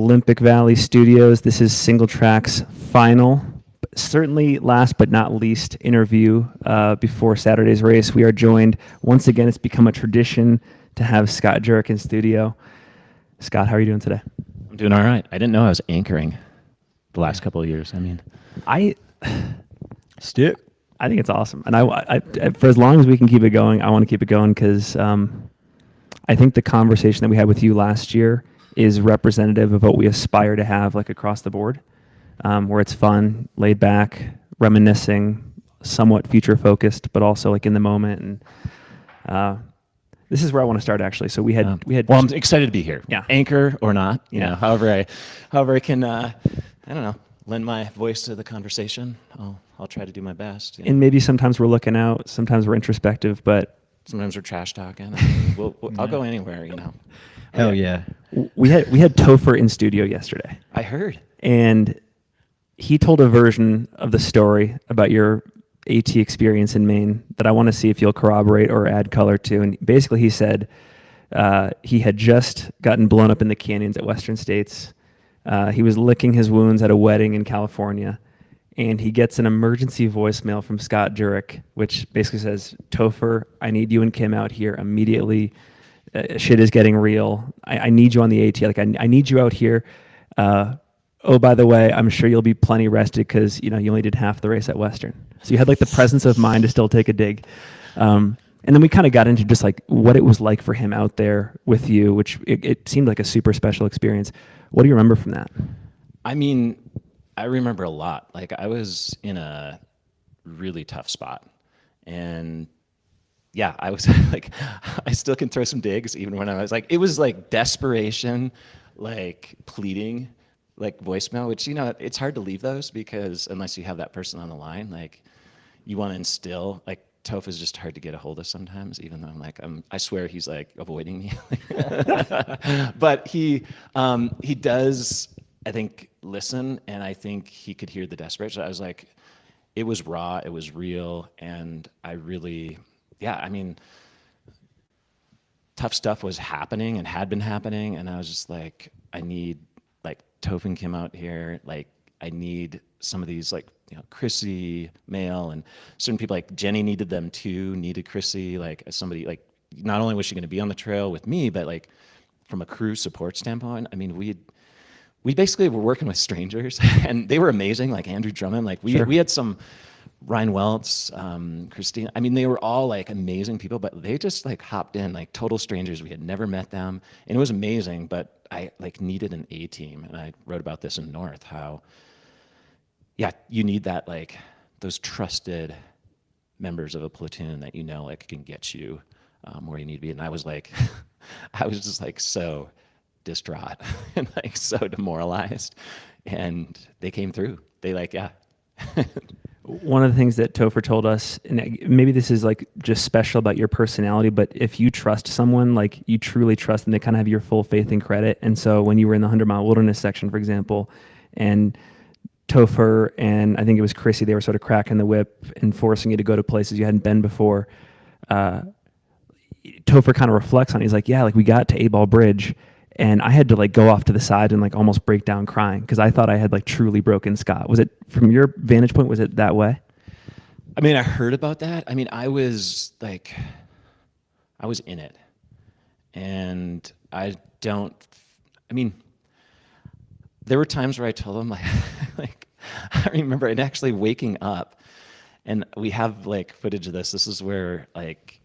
Olympic Valley Studios. This is Singletrack's final, certainly last but not least, interview before Saturday's race. We are joined, once again, it's become a tradition to have Scott Jurek in studio. Scott, how are you doing today? I'm doing all right. I didn't know I was anchoring the last couple of years. I Stick. I think it's awesome. And I for as long as we can keep it going, I want to keep it going because I think the conversation that we had with you last year is representative of what we aspire to have like across the board, where it's fun, laid back, reminiscing, somewhat future focused, but also like in the moment. And this is where I want to start actually. So we had. Well, I'm excited to be here. Yeah. Anchor or not, you Yeah. know, however I can, I don't know, lend my voice to the conversation. I'll try to do my best. You know? And maybe sometimes we're looking out, sometimes we're introspective, but Sometimes we're trash talking. I mean, I'll go anywhere, you know. Hell yeah. we had Topher in studio yesterday. I heard. And he told a version of the story about your AT experience in Maine that I want to see if you'll corroborate or add color to. And basically he said he had just gotten blown up in the canyons at Western States. He was licking his wounds at a wedding in California. And he gets an emergency voicemail from Scott Jurek, which basically says, Topher, I need you and Kim out here immediately. Shit is getting real. I need you on the AT. Like I need you out here. Oh, by the way, I'm sure you'll be plenty rested because you only did half the race at Western. So you had like the presence of mind to still take a dig. And then we kind of got into just like what it was like for him out there with you, which it seemed like a super special experience. What do you remember from that? I mean, I remember a lot. Like I was in a really tough spot, and yeah, I was like, I still can throw some digs even when I was like, it was like desperation, like pleading, like voicemail, which, it's hard to leave those because unless you have that person on the line, like you want to instill, like Toph is just hard to get a hold of sometimes, even though I'm like, I swear he's like avoiding me. But he does, I think, listen, and I think he could hear the desperation. I was like, it was raw, it was real, and I really, tough stuff was happening and had been happening, and I was just like, I need like Toph and Kim out here. Like I need some of these, like, Chrissy, Mail, and certain people like Jenny needed them too, needed Chrissy, like as somebody, like not only was she going to be on the trail with me, but like from a crew support standpoint, I mean, we basically were working with strangers and they were amazing, like Andrew Drummond, like we had some Ryan Welts, Christine. I mean, they were all like amazing people, but they just like hopped in like total strangers. We had never met them, and it was amazing. But I like needed an A team, and I wrote about this in North how, you need that, like those trusted members of a platoon that like can get you where you need to be. And I was like, I was just like so distraught and like so demoralized, and they came through. They like, One of the things that Topher told us, and maybe this is like just special about your personality, but if you trust someone, like you truly trust them, they kind of have your full faith and credit. And so when you were in the 100-mile wilderness section, for example, and Topher and I think it was Chrissy, they were sort of cracking the whip and forcing you to go to places you hadn't been before. Topher kind of reflects on it. He's like, like we got to A-Ball Bridge, and I had to like go off to the side and like almost break down crying because I thought I had like truly broken Scott. Was it, from your vantage point, was it that way? I mean, I heard about that. I mean, I was in it, and there were times where I told him like I remember it actually waking up, and we have like footage of this. This is where like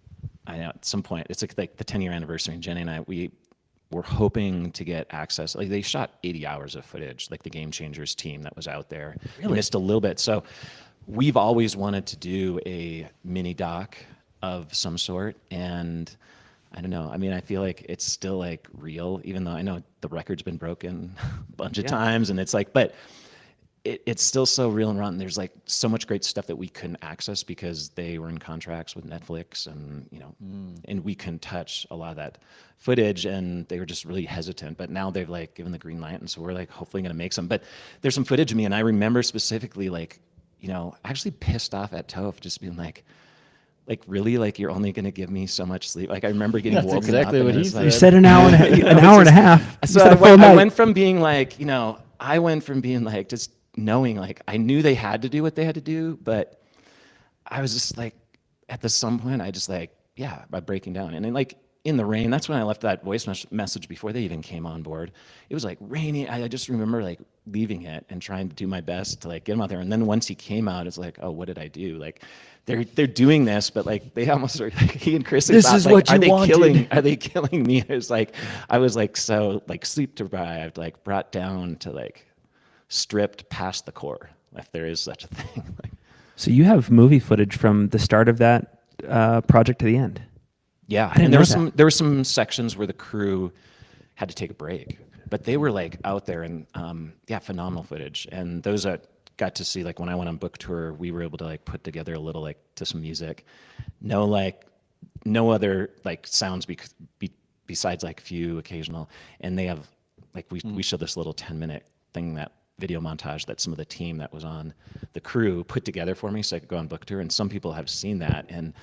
I know at some point it's like the 10-year anniversary, and Jenny and I, we were hoping to get access. Like they shot 80 hours of footage, like the Game Changers team that was out there. Really? We missed a little bit. So we've always wanted to do a mini doc of some sort, and I don't know. I mean, I feel like it's still like real, even though I know the record's been broken a bunch of times, and it's like, but it's still so real and raw. And there's like so much great stuff that we couldn't access because they were in contracts with Netflix, and and we couldn't touch a lot of that footage, and they were just really hesitant. But now they've like given the green light, and so we're like hopefully going to make some. But there's some footage of me, and I remember specifically like, actually pissed off at Toph, just being like, like, really? Like, you're only going to give me so much sleep? Like, I remember getting That's woken exactly up. what And he it's said. like, You said an hour and a half. You So said a full I night. went from being like, I went from being like, just knowing, like, I knew they had to do what they had to do, but I was just like, at some point, I just like, yeah, by breaking down. And then, like, in the rain, that's when I left that voice message before they even came on board. It was like raining. I just remember like leaving it and trying to do my best to like get him out there. And then once he came out, it's like, oh, what did I do? Like, they're doing this, but like they almost are, like, he and Chris. This is what you wanted. Are they killing me? I was like so like sleep deprived, like brought down to like stripped past the core, if there is such a thing. So you have movie footage from the start of that project to the end. Yeah, I didn't and know there were some sections where the crew had to take a break, but they were like out there and phenomenal footage. And those that got to see, like when I went on book tour, we were able to like put together a little like to some music, no other like sounds besides like few occasional. And they have like we showed this little 10-minute thing, that video montage that some of the team that was on the crew put together for me so I could go on book tour. And some people have seen that, and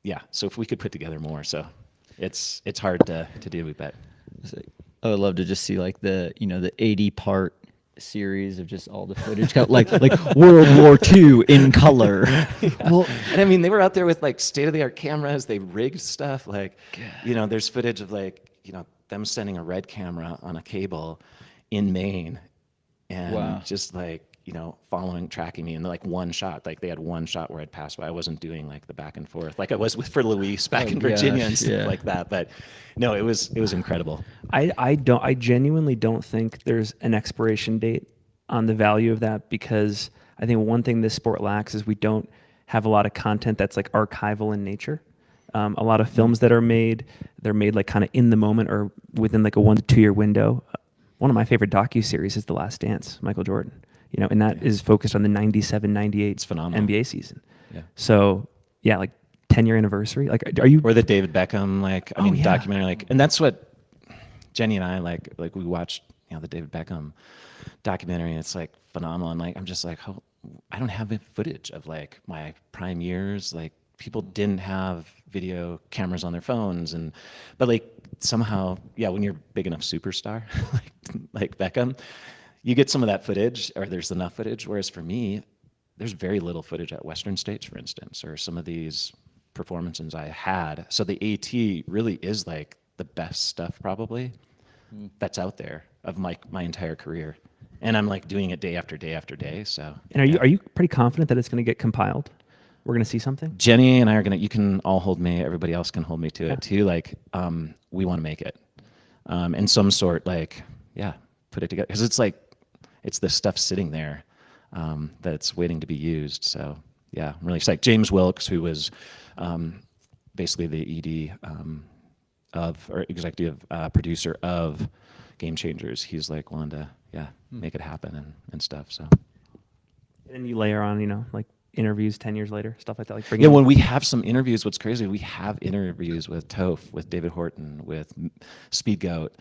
yeah, so if we could put together more, so it's hard to do, we bet. I would love to just see like the 80-part series of just all the footage, like World War II in color. Yeah. Well, and I mean, they were out there with like state-of-the-art cameras. They rigged stuff like, there's footage of like, them sending a red camera on a cable in Maine, and just like, tracking me in like one shot. Like they had one shot where I'd pass by. I wasn't doing like the back and forth like I was for Luis back in Virginia and stuff like that. But no, it was incredible. I genuinely don't think there's an expiration date on the value of that, because I think one thing this sport lacks is we don't have a lot of content that's like archival in nature. A lot of films that are made, they're made like kind of in the moment or within like a 1 to 2 year window. One of my favorite docuseries is The Last Dance, Michael Jordan. And that is focused on the 97-98 NBA season. Yeah. So, yeah, like 10-year anniversary. Like, are you... Or the David Beckham, documentary. Like, and that's what Jenny and I, like we watched, the David Beckham documentary, and it's, like, phenomenal. And, like, I'm just like, I don't have footage of, like, my prime years. Like, people didn't have video cameras on their phones. But, like, somehow, when you're a big enough superstar, like Beckham, you get some of that footage, or there's enough footage, whereas for me, there's very little footage at Western States, for instance, or some of these performances I had. So the AT really is like the best stuff probably that's out there of my entire career. And I'm like doing it day after day after day. So. And are you pretty confident that it's going to get compiled? We're going to see something? Jenny and I are you can all hold me, everybody else can hold me to it too. Like, we want to make it. In some sort, like, put it together. Because it's like, it's the stuff sitting there that's waiting to be used. So, I'm really excited. James Wilkes, who was basically the ED or executive producer of Game Changers, he's like willing to, make it happen and stuff. So, and then you layer on, like interviews 10 years later, stuff like that. Like when we have some interviews, what's crazy, we have interviews with Toph, with David Horton, with Speed Goat.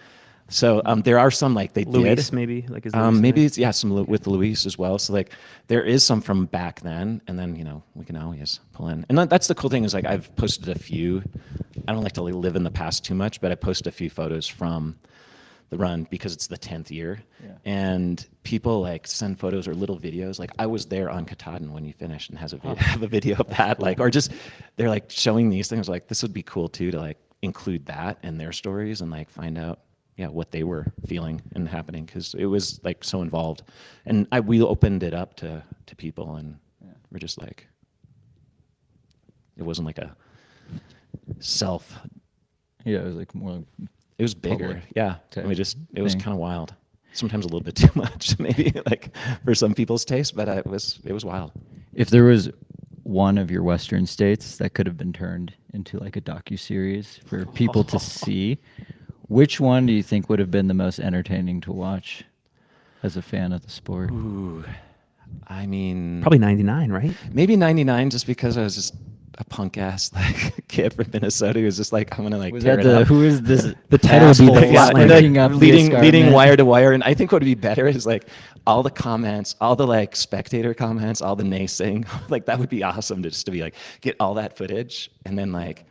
So there are some like they Luis, did. Maybe like is maybe it's some with Luis as well. So like there is some from back then, and then we can always pull in. And that's the cool thing is like I've posted a few. I don't like to live in the past too much, but I posted a few photos from the run because it's the 10th year, and people like send photos or little videos. Like I was there on Katahdin when you finished, and have a video of that. Like or just they're like showing these things. Like this would be cool too to like include that in their stories and like find out. What they were feeling and happening, because it was like so involved, and we opened it up to people, and we're just like, it wasn't like a self. It was like more. It was bigger, it was kind of wild. Sometimes a little bit too much, maybe like for some people's taste, but it was wild. If there was one of your Western states that could have been turned into like a docuseries for people to see. Which one do you think would have been the most entertaining to watch as a fan of the sport? Ooh, I mean... Probably 99, right? Maybe 99, just because I was just a punk ass like kid from Minnesota who's just like, I'm gonna like Was tear that it the up. who is this? The title would be the asshole Flatlander. sprinting up the leading escarpment? wire to wire. And I think what would be better is like all the comments, all the like spectator comments, all the naysaying, like that would be awesome to just to be like, get all that footage and then like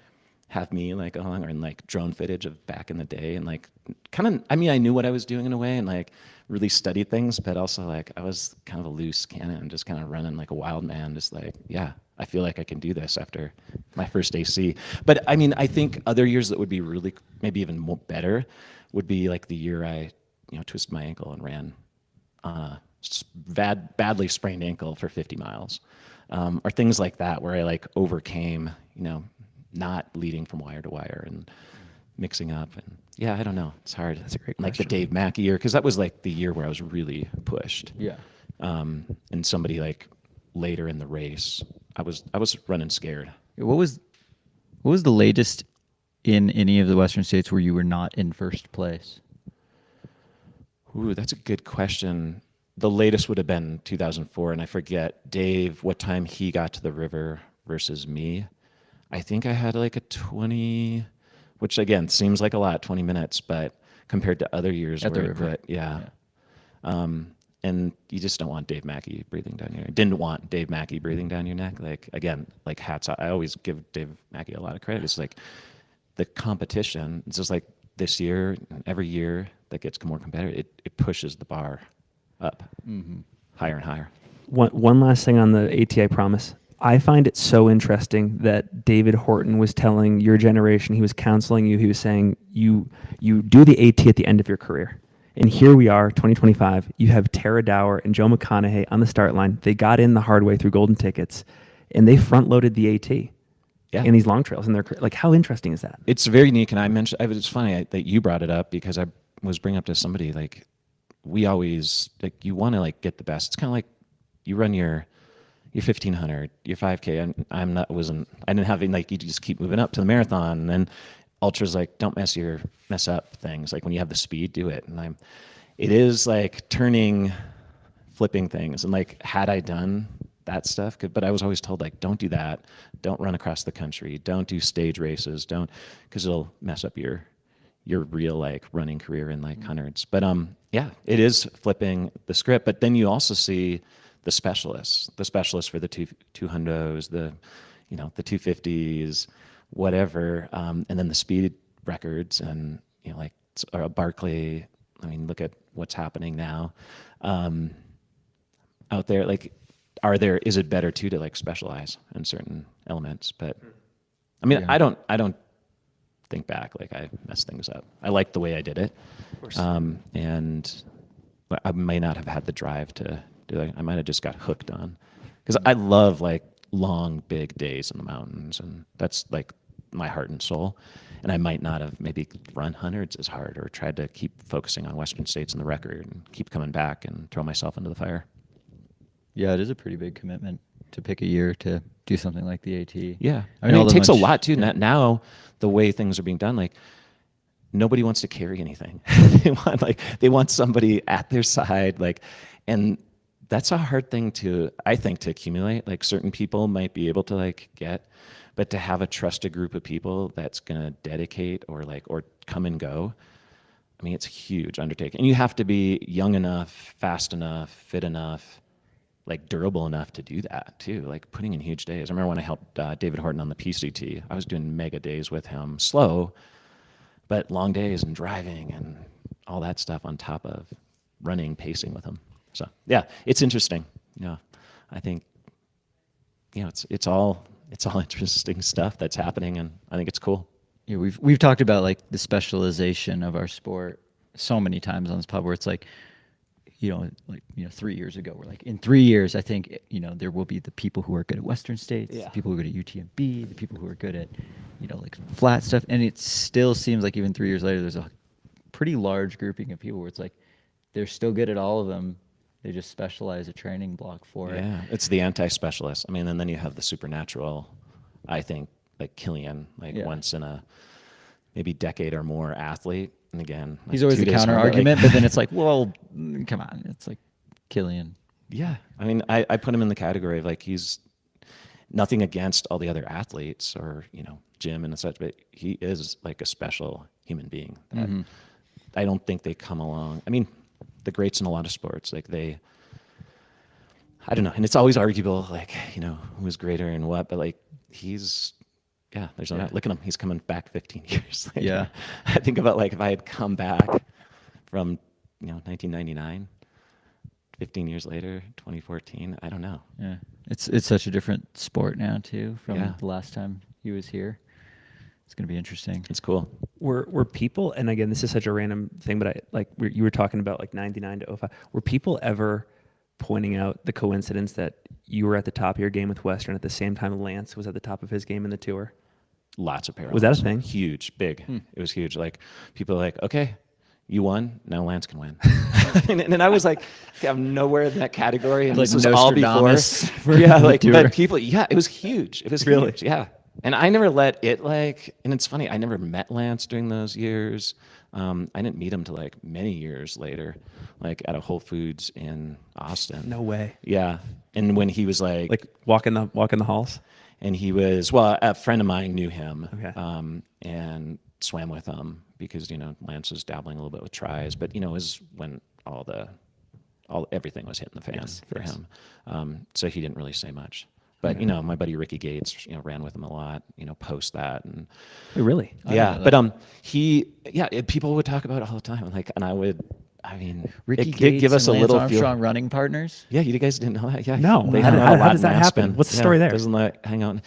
have me like along or in like drone footage of back in the day and like kind of, I mean, I knew what I was doing in a way and like really studied things, but also like I was kind of a loose cannon, just kind of running like a wild man, just like, yeah, I feel like I can do this after my first AC. But I mean, I think other years that would be really maybe even more better would be like the year I, twisted my ankle and ran badly sprained ankle for 50 miles, or things like that where I like overcame, not leading from wire to wire and mixing up. And yeah, I don't know. It's hard. That's a great Like the question. Dave Mackey year, because that was like the year where I was really pushed. Yeah. And somebody like later in the race, I was running scared. What was the latest in any of the Western states where you were not in first place? Ooh, that's a good question. The latest would have been 2004, and I forget, Dave, what time he got to the river versus me. I think I had like a 20, which again seems like a lot, 20 minutes, but compared to other years At the where river. yeah. And you just don't want Dave Mackey breathing down your neck. Didn't want Dave Mackey breathing down your neck. Like, again, like hats off. I always give Dave Mackey a lot of credit. It's like the competition, it's just like this year, every year that gets more competitive, it pushes the bar up higher and higher. One last thing on the AT, I promise. I find it so interesting that David Horton was telling your generation, he was counseling you, he was saying, you do the AT at the end of your career. And here we are, 2025. You have Tara Dower and Joe McConaughey on the start line. They got in the hard way through golden tickets, and they front-loaded the AT in these long trails. And they're like, how interesting is that? It's very unique. And I mentioned, it's funny that you brought it up because I was bringing up to somebody, like, we always, like, you want to, like, get the best. It's kind of like you run your 1500, your 5K. I didn't have, like, you just keep moving up to the marathon. And then ultra's like, don't mess up things. Like when you have the speed, do it. And it is like flipping things. And like, had I done that stuff, but I was always told like, don't do that. Don't run across the country. Don't do stage races. Cause it'll mess up your real like running career in like hundreds. But yeah, it is flipping the script. But then you also see the specialists for the 200s, the 250s, whatever, and then the speed records and like Barkley. I mean, look at what's happening now out there. Like, is it better too to like specialize in certain elements? But I mean, yeah. I don't think back like I messed things up. I like the way I did it, and I may not have had the drive to do it. I might have just got hooked on, because I love like long big days in the mountains, and that's like my heart and soul. And I might not have maybe run hundreds as hard or tried to keep focusing on Western states and the record and keep coming back and throw myself into the fire. Yeah, it is a pretty big commitment to pick a year to do something like the AT. Yeah, I mean, it takes a lot too. Yeah. Now the way things are being done, like nobody wants to carry anything. they want somebody at their side, like, and that's a hard thing I think to accumulate. Like certain people might be able to like get, but to have a trusted group of people that's gonna dedicate or come and go, I mean, it's a huge undertaking. And you have to be young enough, fast enough, fit enough, like durable enough to do that too. Like putting in huge days. I remember when I helped David Horton on the PCT, I was doing mega days with him, slow, but long days and driving and all that stuff on top of running, pacing with him. So yeah, it's interesting. Yeah, I think it's all interesting stuff that's happening, and I think it's cool. Yeah, we've talked about like the specialization of our sport so many times on this pod, where it's like, 3 years ago, we're like, in 3 years, I think there will be the people who are good at Western states, the people who are good at UTMB, the people who are good at like flat stuff, and it still seems like even 3 years later, there's a pretty large grouping of people where it's like they're still good at all of them. They just specialize a training block for it. Yeah, it's the anti-specialist. I mean, and then you have the supernatural, I think, like Killian, once in a maybe decade or more athlete. And again, he's always the counter argument, but then it's like, well, come on. It's like Killian. Yeah. I mean, I put him in the category of like nothing against all the other athletes or, Jim and such, but he is like a special human being that I don't think they come along. I mean, the greats in a lot of sports, like I don't know. And it's always arguable, like, who's greater and what, but like there's no doubt. Look at him. He's coming back 15 years later. Yeah. I think about like if I had come back from, 1999, 15 years later, 2014, I don't know. Yeah. It's such a different sport now too from the last time he was here. It's going to be interesting. It's cool. Were people, and again, this is such a random thing, but you were talking about like 99 to 05. Were people ever pointing out the coincidence that you were at the top of your game with Western at the same time Lance was at the top of his game in the tour? Lots of parallels. Was that a thing? Huge, big. It was huge. Like people are like, okay, you won. Now Lance can win. and I was like, okay, I'm nowhere in that category. And Like this was all before. But people, it was huge. It was Really? huge. Yeah. And I never let it and it's funny, I never met Lance during those years. I didn't meet him till like many years later, like at a Whole Foods in Austin. No way. Yeah. And when he was like walking the halls. and he was, a friend of mine knew him, Okay. and swam with him because, Lance was dabbling a little bit with tries, but, it was when everything was hitting the fan for him. So he didn't really say much. But, my buddy Ricky Gates, ran with him a lot, post that. And Really? yeah, but people would talk about it all the time. Like, and Ricky it Gates give us and a Lance little Armstrong running partners. Yeah, you guys didn't know that? Yeah. No. They How hung out a lot does in that happen? Aspen. What's the story there? Doesn't hang out.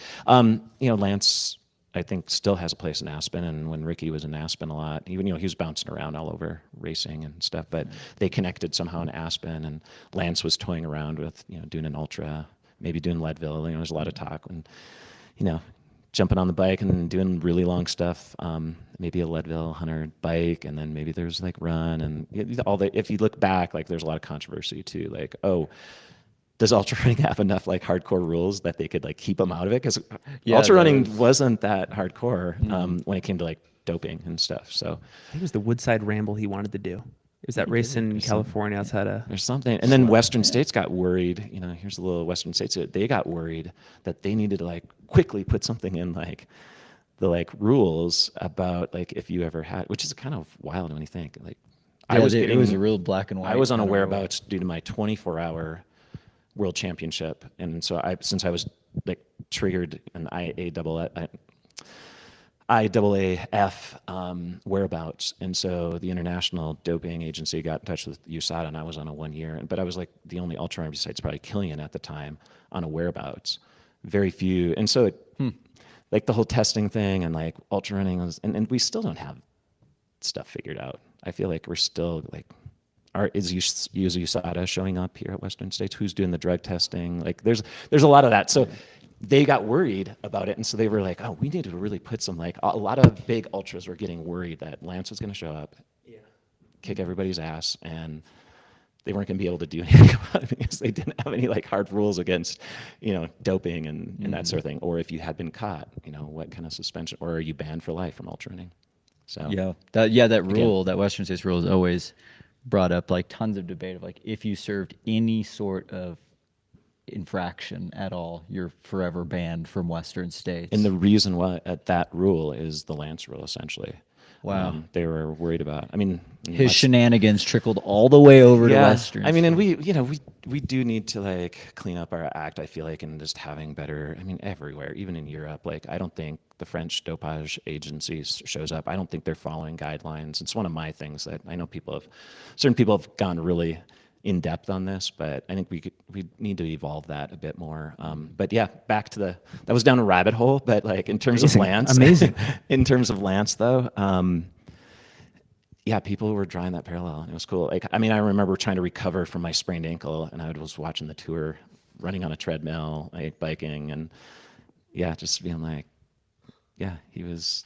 Lance, I think, still has a place in Aspen, and when Ricky was in Aspen a lot, even he was bouncing around all over racing and stuff, but they connected somehow in Aspen, and Lance was toying around with doing an ultra, maybe doing Leadville. There's a lot of talk and jumping on the bike and doing really long stuff, maybe a Leadville 100 bike, and then maybe there's like run and if you look back, like there's a lot of controversy too, like, does ultra running have enough like hardcore rules that they could like keep them out of it? Because ultra running wasn't that hardcore when it came to like doping and stuff. So I think it was the Woodside Ramble he wanted to do. It was that race in California outside of... There's something. And then Western States got worried. Here's a little Western States. They got worried that they needed to like quickly put something in like the like rules about like if you ever had, which is kind of wild when you think like It was a real black and white. I was on a kind of whereabouts due to my 24-hour world championship, and so since I was like triggered an IAAF whereabouts, and so the International Doping Agency got in touch with USADA, and I was on a 1 year, but I was like the only ultra running besides probably Killian at the time on a whereabouts. Very few, and so like the whole testing thing and like ultra running was, and we still don't have stuff figured out. I feel like we're still like, is USADA showing up here at Western States? Who's doing the drug testing? Like there's a lot of that. So they got worried about it, and so they were like, we need to really put some like, a lot of big ultras were getting worried that Lance was going to show up, kick everybody's ass, and they weren't going to be able to do anything about it because they didn't have any like hard rules against, doping and that sort of thing. Or if you had been caught, what kind of suspension, or are you banned for life from ultra running? So that rule, that Western States rule, is always brought up like tons of debate of like if you served any sort of infraction at all, you're forever banned from Western States. And the reason why that rule is the Lance rule, essentially. Wow. They were worried about. His shenanigans trickled all the way over to Western. And we do need to like clean up our act, I feel like, and just having better. Everywhere, even in Europe. Like I don't think the French dopage agency shows up. I don't think they're following guidelines. It's one of my things that I know certain people have gone really in depth on this, but I think we need to evolve that a bit more. But yeah, back to that was down a rabbit hole. But like in terms of Lance, in terms of Lance though, people were drawing that parallel, and it was cool. Like I remember trying to recover from my sprained ankle, and I was watching the tour, running on a treadmill, like biking, and just being like, he was.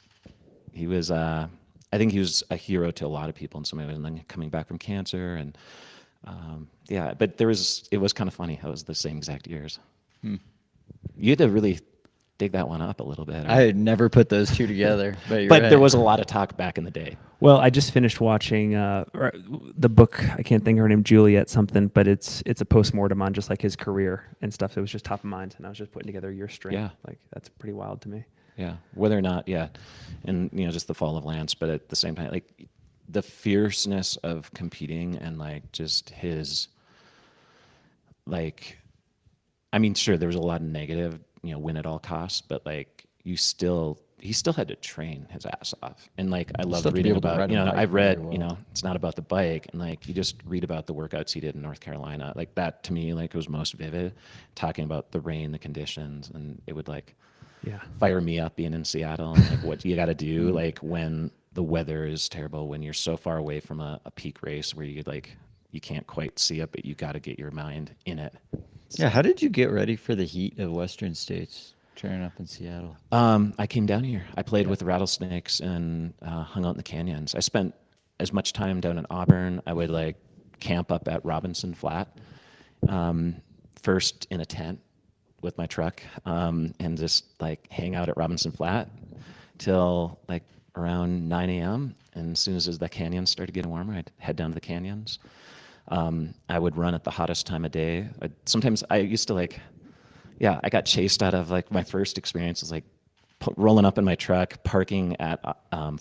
I think he was a hero to a lot of people in some ways, and then coming back from cancer and. But it was kind of funny. It was the same exact years. You had to really dig that one up a little bit. I had never put those two together, but you're But right. there was a lot of talk back in the day. Well, I just finished watching the book. I can't think of her name, Juliet something, but it's a postmortem on just like his career and stuff. It was just top of mind, and I was just putting together your string. Yeah. Like that's pretty wild to me. Yeah, whether or not, and just the fall of Lance, but at the same time, like the fierceness of competing and like just his, like, I mean, sure, there was a lot of negative, win at all costs, but like he still had to train his ass off. And like, I love Still to be reading able to about, ride a bike I've read, very well. it's not about the bike. And like, you just read about the workouts he did in North Carolina. Like that to me, like was most vivid, talking about the rain, the conditions, and it would like, fire me up being in Seattle and like what you got to do like when the weather is terrible, when you're so far away from a peak race where you can't quite see it, but you got to get your mind in it. Yeah, how did you get ready for the heat of Western states training up in Seattle? I came down here. I played with the rattlesnakes and hung out in the canyons. I spent as much time down in Auburn. I would like camp up at Robinson Flat, first in a tent with my truck, and just like hang out at Robinson Flat till like around 9 a.m. And as soon as the canyons started getting warmer, I'd head down to the canyons. I would run at the hottest time of day. Sometimes I used to I got chased out of like my first experience was like rolling up in my truck, parking at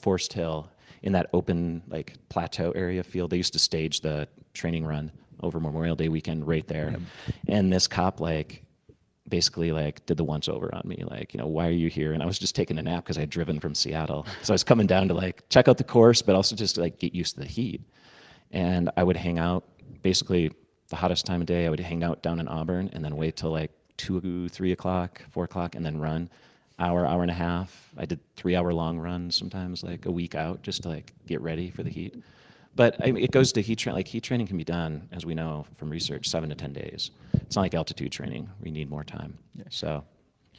Forest Hill in that open like plateau area field. They used to stage the training run over Memorial Day weekend right there. Yep. And this cop like basically like did the once over on me, like, why are you here? And I was just taking a nap because I had driven from Seattle. So I was coming down to like check out the course, but also just to like get used to the heat. And I would hang out basically the hottest time of day. I would hang out down in Auburn and then wait till like 2, 3 o'clock, 4 o'clock, and then run hour and a half. I did 3-hour long runs sometimes like a week out just to like get ready for the heat. But it goes to heat training. Like heat training can be done, as we know from research, 7 to 10 days. It's not like altitude training. We need more time. So,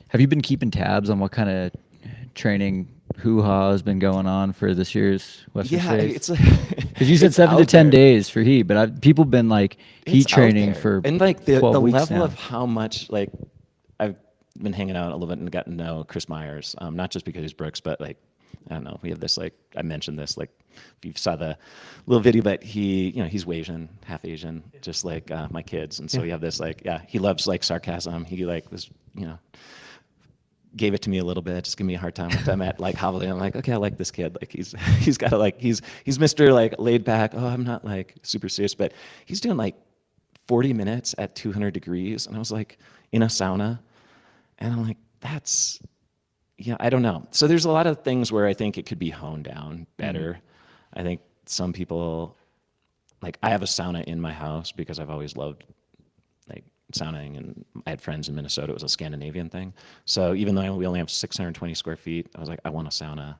have you been keeping tabs on what kind of training hoo-ha has been going on for this year's Western States? It's like because you said 7 to 10 days for heat, but people been like heat training for and like the 12 weeks level now. of how much like I've been hanging out a little bit and gotten to know Chris Myers, not just because he's Brooks, but like I don't know. We have this like I mentioned this like if you saw the little video, but he's Asian, half Asian, just like my kids, and so we have this like he loves like sarcasm. He like was gave it to me a little bit, just give me a hard time when I'm at like Havali. I'm like, okay, I like this kid. Like he's got to like he's Mr. like laid back. Oh, I'm not like super serious, but he's doing like 40 minutes at 200 degrees, and I was like in a sauna, and I'm like, that's. I don't know. So there's a lot of things where I think it could be honed down better. Mm-hmm. I think some people, like I have a sauna in my house because I've always loved like sauning, and I had friends in Minnesota. It was a Scandinavian thing. So even though we only have 620 square feet, I was like, I want a sauna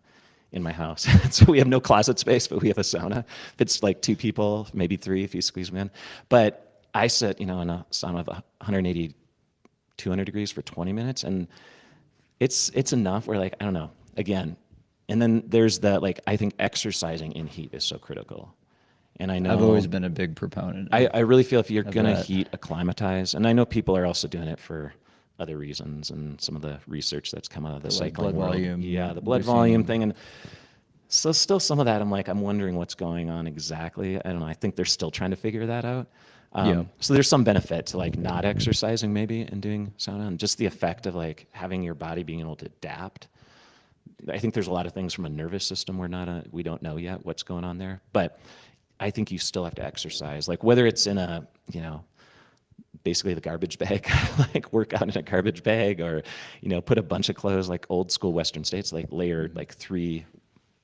in my house. So we have no closet space, but we have a sauna. If it's like 2 people, maybe 3 if you squeeze them in. But I sit, in a sauna of 180, 200 degrees for 20 minutes, and it's enough where like, I don't know, again, and then there's that, like, I think exercising in heat is so critical. And I know I've always been a big proponent. I really feel if you're going to heat acclimatize, and I know people are also doing it for other reasons, and some of the research that's come out of the cycling blood world. volume. Yeah, the blood volume thing. And so still some of that, I'm wondering what's going on exactly. I don't know. I think they're still trying to figure that out. So there's some benefit to like not exercising maybe and doing sauna, and just the effect of like having your body being able to adapt. I think there's a lot of things from a nervous system we don't know yet what's going on there, but I think you still have to exercise, like whether it's in a, basically the garbage bag, like work out in a garbage bag, or, put a bunch of clothes like old school Western states, like layered like 3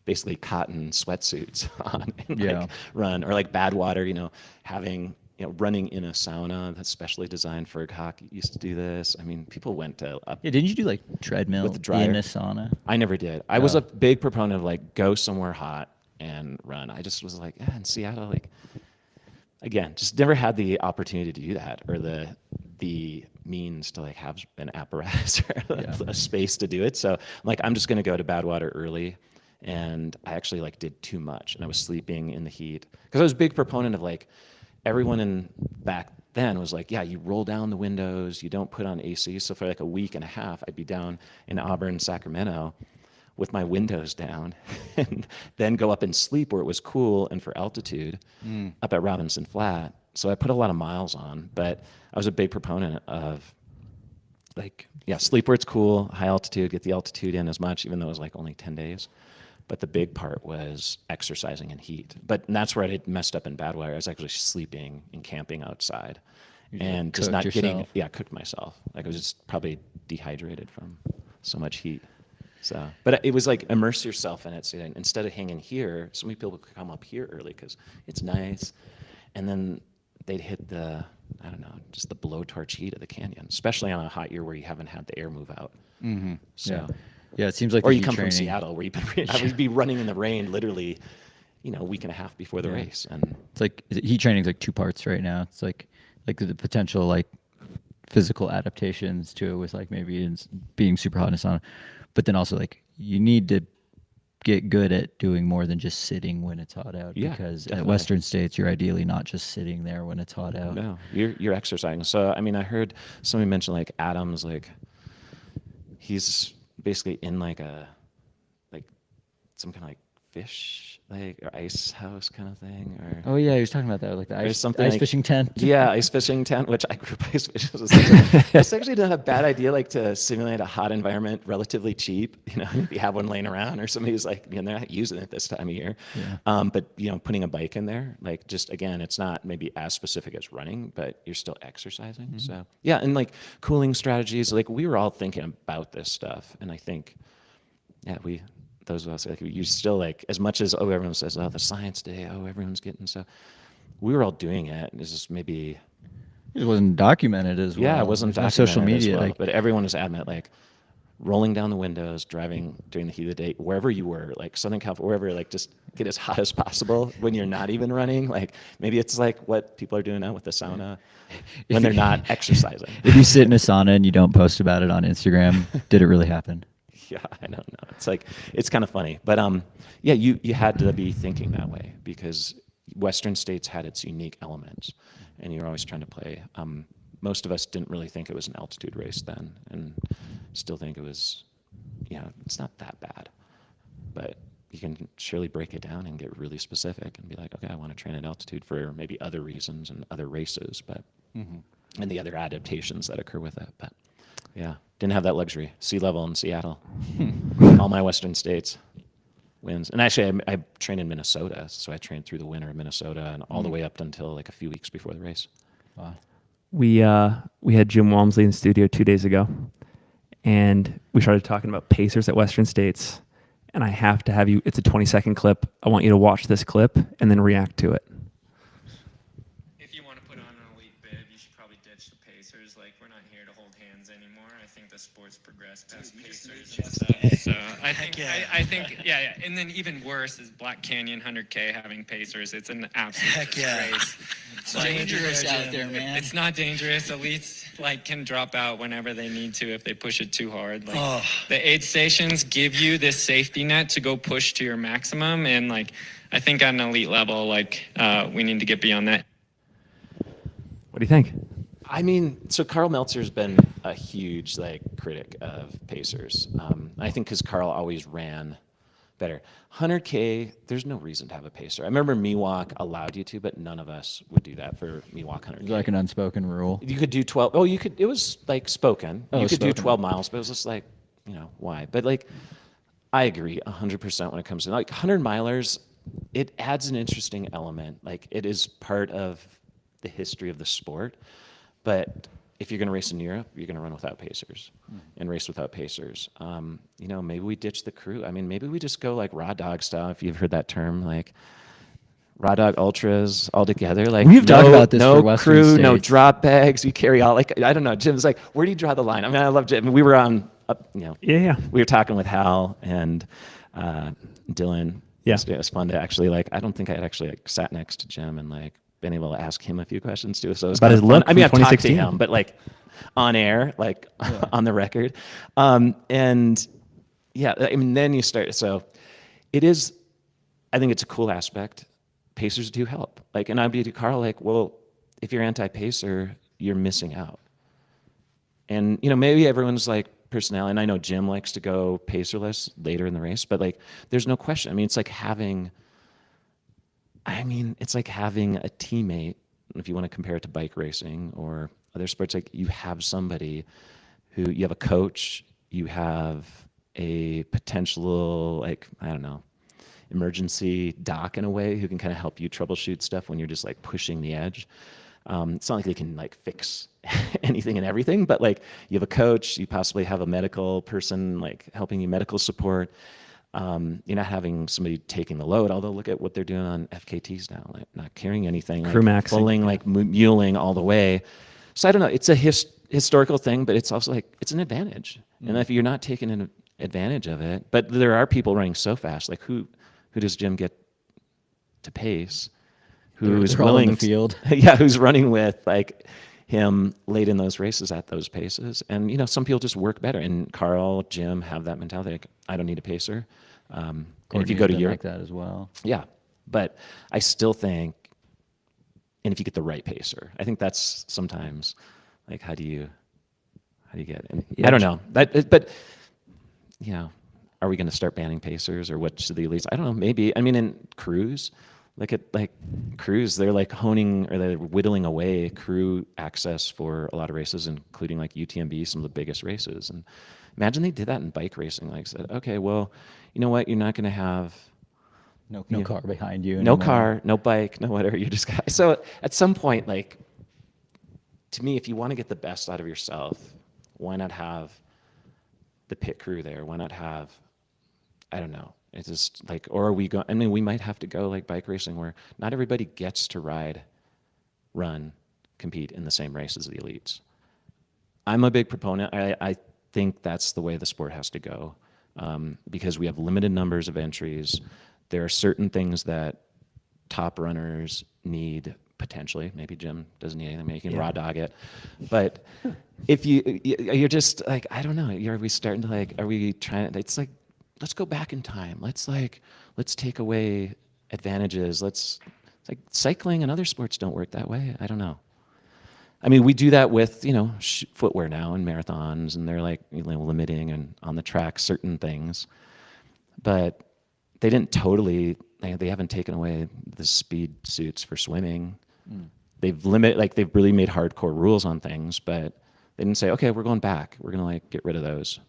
basically cotton sweatsuits on and like run, or like Badwater, having, running in a sauna that's specially designed for hockey used to do this. I mean, people went to didn't you do like treadmill with the dryer in a sauna? I never did. I was a big proponent of like go somewhere hot and run. I just was like, in Seattle, like, again, just never had the opportunity to do that, or the means to like have an apparatus or a space to do it. So I'm just going to go to Badwater early. And I actually like did too much, and I was sleeping in the heat because I was a big proponent of like everyone in back then was like, yeah, you roll down the windows, you don't put on AC. So for like a week and a half, I'd be down in Auburn, Sacramento with my windows down and then go up and sleep where it was cool and for altitude up at Robinson Flat. So I put a lot of miles on, but I was a big proponent of like, yeah, sleep where it's cool, high altitude, get the altitude in as much, even though it was like only 10 days. But the big part was exercising in heat. But that's where I had messed up in Badwater. I was actually sleeping and camping outside and just not getting, cooked myself. Like I was just probably dehydrated from so much heat. So, but it was like immerse yourself in it. So instead of hanging here, so many people could come up here early because it's nice. And then they'd hit the, I don't know, just the blowtorch heat of the canyon, especially on a hot year where you haven't had the air move out. Mm-hmm. So. Yeah, it seems like. Or you come from Seattle, where I would be running in the rain, literally, a week and a half before the race, and it's like heat training is like two parts right now. It's like the potential like physical adaptations to it with like maybe being super hot in a sauna, but then also like you need to get good at doing more than just sitting when it's hot out. Because definitely. At Western States, you're ideally not just sitting there when it's hot out. No, you're exercising. So I mean, I heard somebody mention like Adams, like he's basically in like some kind of like fish or ice house kind of thing, or oh yeah, he was talking about that, like the ice fishing tent. Yeah, ice fishing tent, which I grew up ice fishing. It's actually not a bad idea, like to simulate a hot environment relatively cheap. You have one laying around, or somebody's like, they're not using it this time of year. Yeah. But putting a bike in there, like just again, it's not maybe as specific as running, but you're still exercising. Mm-hmm. So yeah, and like cooling strategies, like we were all thinking about this stuff, and I think, yeah, those of us, like you still like, as much as everyone says, the science day, everyone's getting so, we were all doing it. It's just maybe it wasn't documented as well. Yeah, it wasn't documented social media, as well, but everyone was adamant, like rolling down the windows, driving during the heat of the day, wherever you were, like Southern California, wherever, like just get as hot as possible when you're not even running. Like maybe it's like what people are doing now with the sauna when they're not exercising. If you sit in a sauna and you don't post about it on Instagram, did it really happen? Yeah, I don't know. It's like, it's kind of funny, but yeah, you had to be thinking that way because Western States had its unique elements, and you're always trying to play. Most of us didn't really think it was an altitude race then, and still think it was. It's not that bad, but you can surely break it down and get really specific and be like, okay, I want to train at altitude for maybe other reasons and other races, but and the other adaptations that occur with it, but. Yeah, didn't have that luxury. Sea level in Seattle. All my Western States wins. And actually, I trained in Minnesota, so I trained through the winter in Minnesota and all the way up until like a few weeks before the race. Wow. We had Jim Walmsley in studio 2 days ago, and we started talking about pacers at Western States. And I have to have you. It's a 20-second clip. I want you to watch this clip and then react to it. If you want to put on an elite bib, you should probably ditch the pacers. Like, we're not here to hold hands anymore. I think the sport's progressed past pacers and stuff. So I think, yeah. And then even worse is Black Canyon 100K having pacers. It's an absolute disgrace. It's dangerous out there, man. It's not dangerous. Elites can drop out whenever they need to if they push it too hard. The aid stations give you this safety net to go push to your maximum, and I think at an elite level, we need to get beyond that. What do you think? I mean, so Carl Meltzer's been a huge critic of pacers. I think because Carl always ran better. 100K, there's no reason to have a pacer. I remember Miwok allowed you to, but none of us would do that for Miwok 100K. Like an unspoken rule. You could do 12. Oh, you could. It was spoken. Oh, you could spoken. do 12 miles, but it was just why? But I agree 100% when it comes to 100 milers. It adds an interesting element. It is part of the history of the sport. But if you're going to race in Europe, you're going to run without pacers and race without pacers. Maybe we ditch the crew. I mean, maybe we just go raw dog style, if you've heard that term, raw dog ultras all together. We've talked about this for no Western crew, States. no drop bags. We carry all, I don't know. Jim's where do you draw the line? I mean, I love Jim. We were on, Yeah. we were talking with Hal and Dylan. Yeah. It was fun to actually, I don't think I had actually sat next to Jim and been able to ask him a few questions too. So it was about his look. I mean, I've from talked to 2016. him, but on air, on the record. And yeah, I mean, then you start, so it is, I think it's a cool aspect. Pacers do help. And I'd be to Carl, well, if you're anti-pacer, you're missing out. And, you know, maybe everyone's like personality, and I know Jim likes to go pacerless later in the race, but like, there's no question. I mean, it's like having a teammate, if you want to compare it to bike racing or other sports, like you have somebody who, you have a coach, you have a potential, like, I don't know, emergency doc in a way, who can kind of help you troubleshoot stuff when you're just like pushing the edge. It's not like they can like fix anything and everything, but like you have a coach, you possibly have a medical person like helping you, medical support. You're not having somebody taking the load, although look at what they're doing on FKTs now, like not carrying anything, Crew like maxing, pulling, like muling all the way. So I don't know, it's a historical thing, but it's also like, it's an advantage. And if you're not taking an advantage of it, but there are people running so fast, like who does Jim get to pace? Who's They're all in willing the field. yeah, who's running with like him late in those races at those paces. And, you know, some people just work better. And Carl, Jim have that mentality. Like, I don't need a pacer. And if you go to Europe, like that as well. yeah. But I still think, and if you get the right pacer, I think that's sometimes like, how do you get, and Yeah, I don't know that, but you know, are we going to start banning pacers, or what should the elites? I don't know. Maybe. I mean, in crews, look at like crews, they're like honing, or they're whittling away crew access for a lot of races, including like UTMB, some of the biggest races. And imagine they did that in bike racing. Like said, okay, well, you know what? You're not going to have No car behind you. no anymore. car, no bike, no whatever. You're just so at some point, like, to me, if you want to get the best out of yourself, why not have the pit crew there? Why not have, I don't know. It's just like, or are we going, I mean, we might have to go like bike racing where not everybody gets to run, compete in the same race as the elites. I'm a big proponent. I think that's the way the sport has to go, because we have limited numbers of entries. There are certain things that top runners need potentially. Maybe Jim doesn't need anything, maybe you can raw dog it. But if you're just like, I don't know, are we starting to like, are we trying to, it's like, let's go back in time. Let's take away advantages. It's like cycling and other sports don't work that way. I don't know. I mean, we do that with, you know, footwear now and marathons, and they're like, you know, limiting and on the track certain things. But they didn't totally, they haven't taken away the speed suits for swimming. They've they've really made hardcore rules on things, but they didn't say, okay, we're going back. We're going to like get rid of those.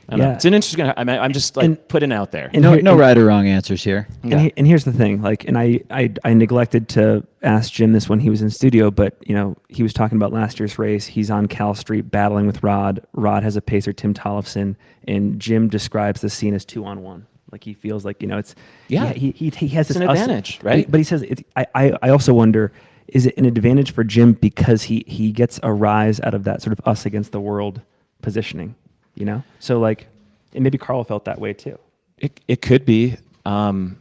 I don't know. It's an interesting, I'm just like putting it out there. And No right or wrong answers here. And here's the thing, like, and I neglected to ask Jim this when he was in studio, but you know, he was talking about last year's race. He's on Cal Street battling with Rod. Rod has a pacer, Tim Tollefson, and Jim describes the scene as 2-on-1. Like he feels like, you know, it's he has this an advantage, right? But he says I also wonder, is it an advantage for Jim because he gets a rise out of that sort of us against the world positioning, you know? So like, and maybe Carl felt that way too. It could be. I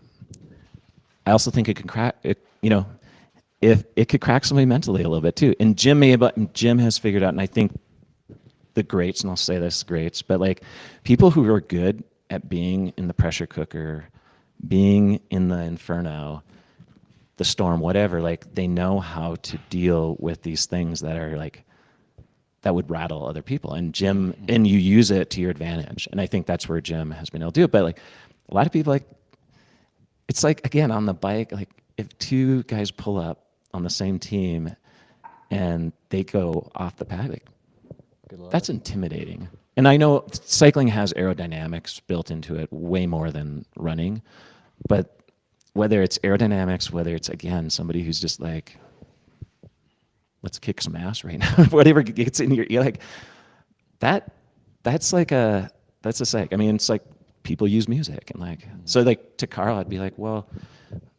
also think it could crack. You know, if it could crack somebody mentally a little bit too. And Jim has figured out, and I think the greats, and I'll say this greats, but like people who are good at being in the pressure cooker, being in the inferno, the storm, whatever, like they know how to deal with these things that are like, that would rattle other people. And Jim, and you use it to your advantage. And I think that's where Jim has been able to do it. But like a lot of people, like, it's like, again, on the bike, like if two guys pull up on the same team and they go off the pack, like, that's intimidating. And I know cycling has aerodynamics built into it way more than running, but whether it's aerodynamics, whether it's, again, somebody who's just like, let's kick some ass right now, whatever gets in your ear, like that's a psych. I mean, it's like people use music and like, so like to Carl, I'd be like, well,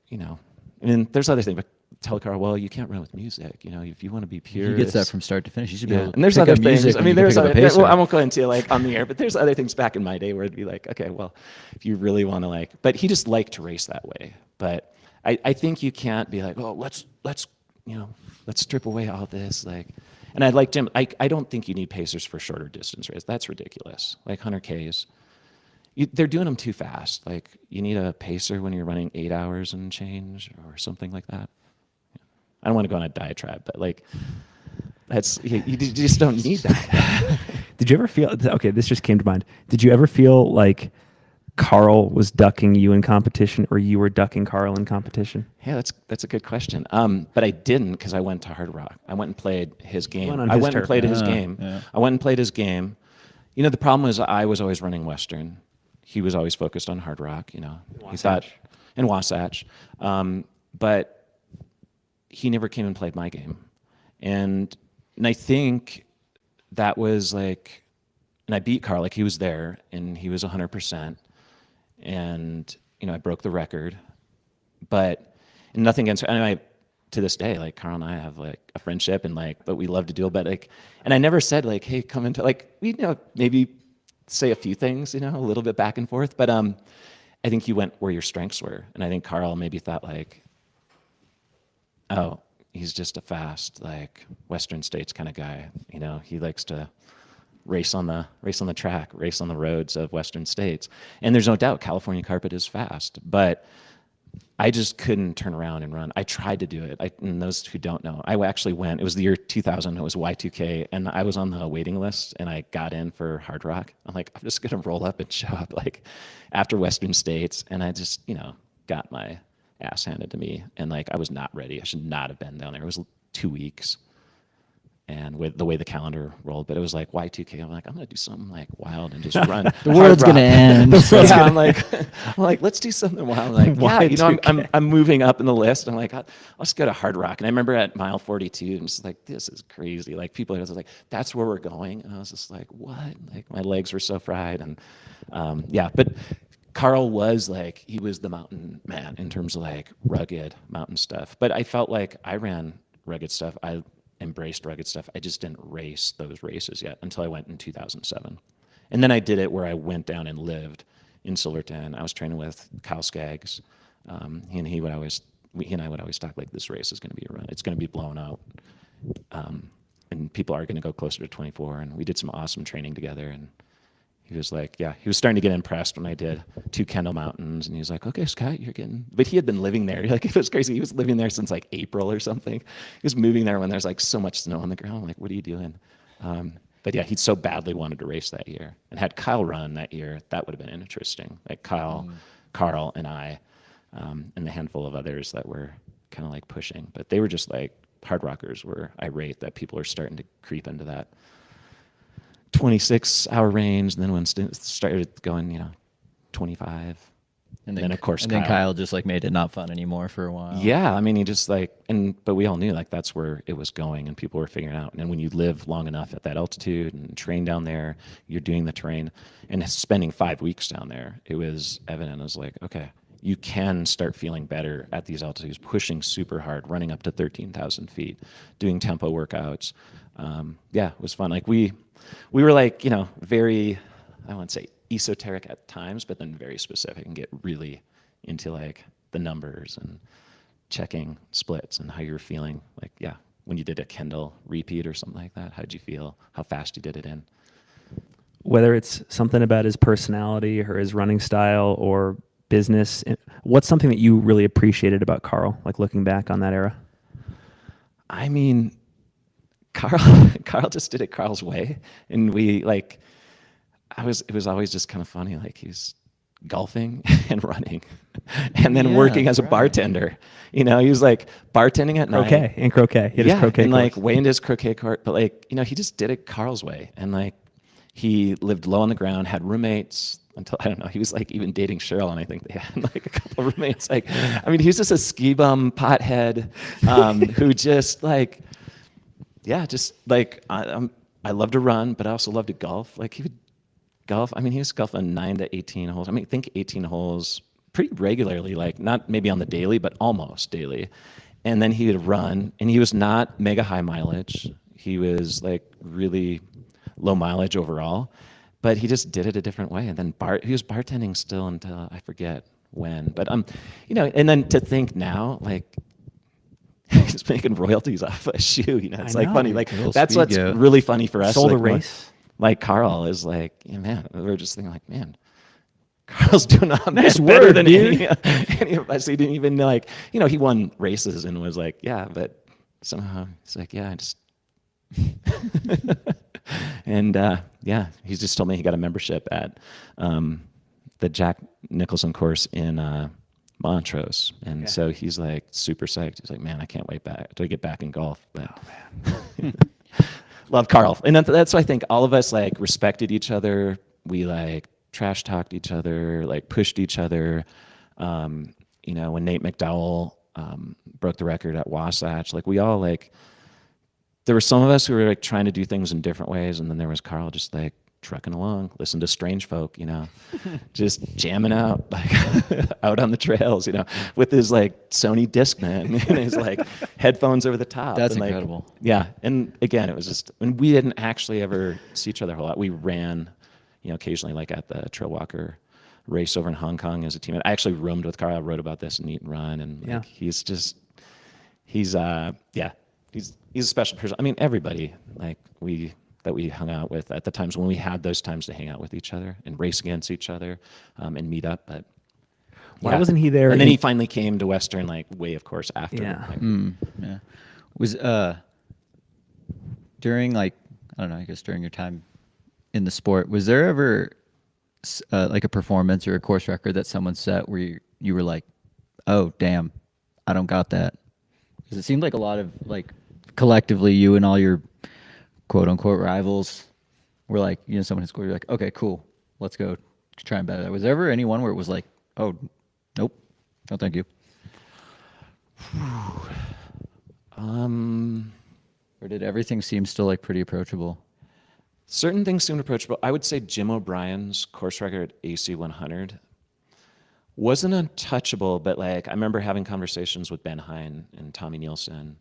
you know, I mean, there's other things, but tell Carl, well, you can't run with music. You know, if you want to be pure. He gets that from start to finish. You should be able to and there's pick other up things. music I mean, there's other, well, I won't go into like on the air, but there's other things back in my day where it'd be like, okay, well, if you really want to like, but he just liked to race that way. But I think you can't be like, oh, let's you know, let's strip away all this. Like, and I like Jim, I don't think you need pacers for shorter distance races. That's ridiculous. Like 100Ks. They're doing them too fast. Like you need a pacer when you're running 8 hours and change or something like that. I don't want to go on a diatribe, but like, you just don't need that. Did you ever feel, okay, this just came to mind. Did you ever feel like Carl was ducking you in competition or you were ducking Carl in competition? Yeah, that's a good question. But I didn't because I went to Hard Rock. I went and played his game. went on I his went and turf. played his Yeah, game. yeah. I went and played his game. You know, the problem was I was always running Western. He was always focused on Hard Rock, you know. He thought, and Wasatch. But he never came and played my game. And I think that was like, and I beat Carl, like he was there and he was 100%. And, you know, I broke the record, but nothing against, and to this day, like Carl and I have like a friendship and like, but we love to do it, but like, and I never said like, hey, come into, like, we, you know, maybe say a few things, you know, a little bit back and forth, but I think you went where your strengths were. And I think Carl maybe thought like, oh, he's just a fast, like Western States kind of guy. You know, he likes to race on the track, race on the roads of Western States. And there's no doubt California carpet is fast, but I just couldn't turn around and run. I tried to do it. And those who don't know, I actually went, it was the year 2000, it was Y2K, and I was on the waiting list and I got in for Hard Rock. I'm like, I'm just gonna roll up and show up like after Western States. And I just, you know, got my ass handed to me. And like, I was not ready. I should not have been down there. It was 2 weeks. And with the way the calendar rolled, but it was like Y2K. I'm like, I'm gonna do something like wild and just run. The world's gonna end. Yeah, I'm like, let's do something wild. I'm like, yeah, you know, I'm moving up in the list. I'm like, I'll just go to Hard Rock. And I remember at mile 42, I'm just like, this is crazy. Like people are like, that's where we're going. And I was just like, what? Like my legs were so fried. And yeah, but Carl was like, he was the mountain man in terms of like rugged mountain stuff. But I felt like I ran rugged stuff. I embraced rugged stuff. I just didn't race those races yet until I went in 2007. And then I did it where I went down and lived in Silverton. I was training with Kyle Skaggs. He and I would always talk like, this race is going to be a run. It's going to be blown out. And people are going to go closer to 24. And we did some awesome training together. And he was like, yeah, he was starting to get impressed when I did 2 Kendall Mountains. And he was like, okay, Scott, you're getting, but he had been living there. Like, it was crazy. He was living there since like April or something. He was moving there when there's like so much snow on the ground. I'm like, what are you doing? But yeah, he so badly wanted to race that year. And had Kyle run that year, that would have been interesting. Like Kyle, Carl, and I, and the handful of others that were kind of like pushing. But they were just like, Hard Rockers were irate that people are starting to creep into that 26-hour range, and then when started going, you know, 25, and then of course, then Kyle just like made it not fun anymore for a while. Yeah, I mean, he just like, but we all knew like that's where it was going, and people were figuring out. And when you live long enough at that altitude and train down there, you're doing the terrain, and spending 5 weeks down there, it was evident. I was like, okay, you can start feeling better at these altitudes, pushing super hard, running up to 13,000 feet, doing tempo workouts. Yeah, it was fun. Like we were like, you know, very, I won't say esoteric at times, but then very specific and get really into like the numbers and checking splits and how you're feeling. Like, yeah, when you did a Kendall repeat or something like that, how'd you feel? How fast you did it in? Whether it's something about his personality or his running style or business, what's something that you really appreciated about Carl, like looking back on that era? I mean, Carl just did it Carl's way, and we like, it was always just kind of funny. Like he was golfing and running, and then working as a bartender. You know, he was like bartending at night. Croquet. He had his croquet and course. like way into his croquet court. But like, you know, he just did it Carl's way, and like he lived low on the ground, had roommates until, I don't know, he was like even dating Cheryl, and I think they had like a couple of roommates. Like, I mean, he was just a ski bum pothead who just like. Yeah, just like I love to run, but I also love to golf. Like he would golf. I mean, he was golfing 9 to 18 holes. I mean, I think 18 holes pretty regularly, like not maybe on the daily, but almost daily. And then he would run, and he was not mega high mileage. He was like really low mileage overall, but he just did it a different way. And then he was bartending still until I forget when. But you know, and then to think now, like. He's making royalties off a shoe, you know. It's like funny, like that's what's really funny for us. Sold like, a race. Like Carl is like, yeah, man. We're just thinking like, man, Carl's doing Nice better word, than dude. any of us. He didn't even like, you know, he won races and was like, yeah, but somehow he's like, yeah, I just, and yeah, he just told me he got a membership at the Jack Nicholson course in Montrose, and so he's like super psyched. He's like, man, I can't wait to get back in golf. But love Carl, and that's why I think all of us like respected each other. We like trash talked each other, like pushed each other. You know, when Nate McDowell broke the record at Wasatch, like we all like, there were some of us who were like trying to do things in different ways, and then there was Carl just like trucking along, listen to Strange Folk, you know, just jamming out like out on the trails, you know, with his like Sony Discman and his like headphones over the top. That's and, like, incredible. Yeah, and again, it was just, and we didn't actually ever see each other a whole lot. We ran, you know, occasionally like at the Trail Walker race over in Hong Kong as a team. I actually roomed with Carl. I wrote about this in Eat and Run, and like, he's a special person. I mean, everybody like that we hung out with at the times when we had those times to hang out with each other and race against each other and meet up. But why wasn't he there? And then he finally came to Western like way, of course, after. Yeah. Like, Yeah. Was during like, I don't know, I guess during your time in the sport, was there ever like a performance or a course record that someone set where you were like, oh damn, I don't got that? Because it seemed like a lot of like collectively you and all your quote unquote rivals were like, you know, someone had scored, you're like, okay, cool, let's go try and better that. Was there ever anyone where it was like, oh, nope, no thank you? Or did everything seem still like pretty approachable? Certain things seemed approachable. I would say Jim O'Brien's course record at AC 100 wasn't untouchable, but like I remember having conversations with Ben Hine and Tommy Nielsen,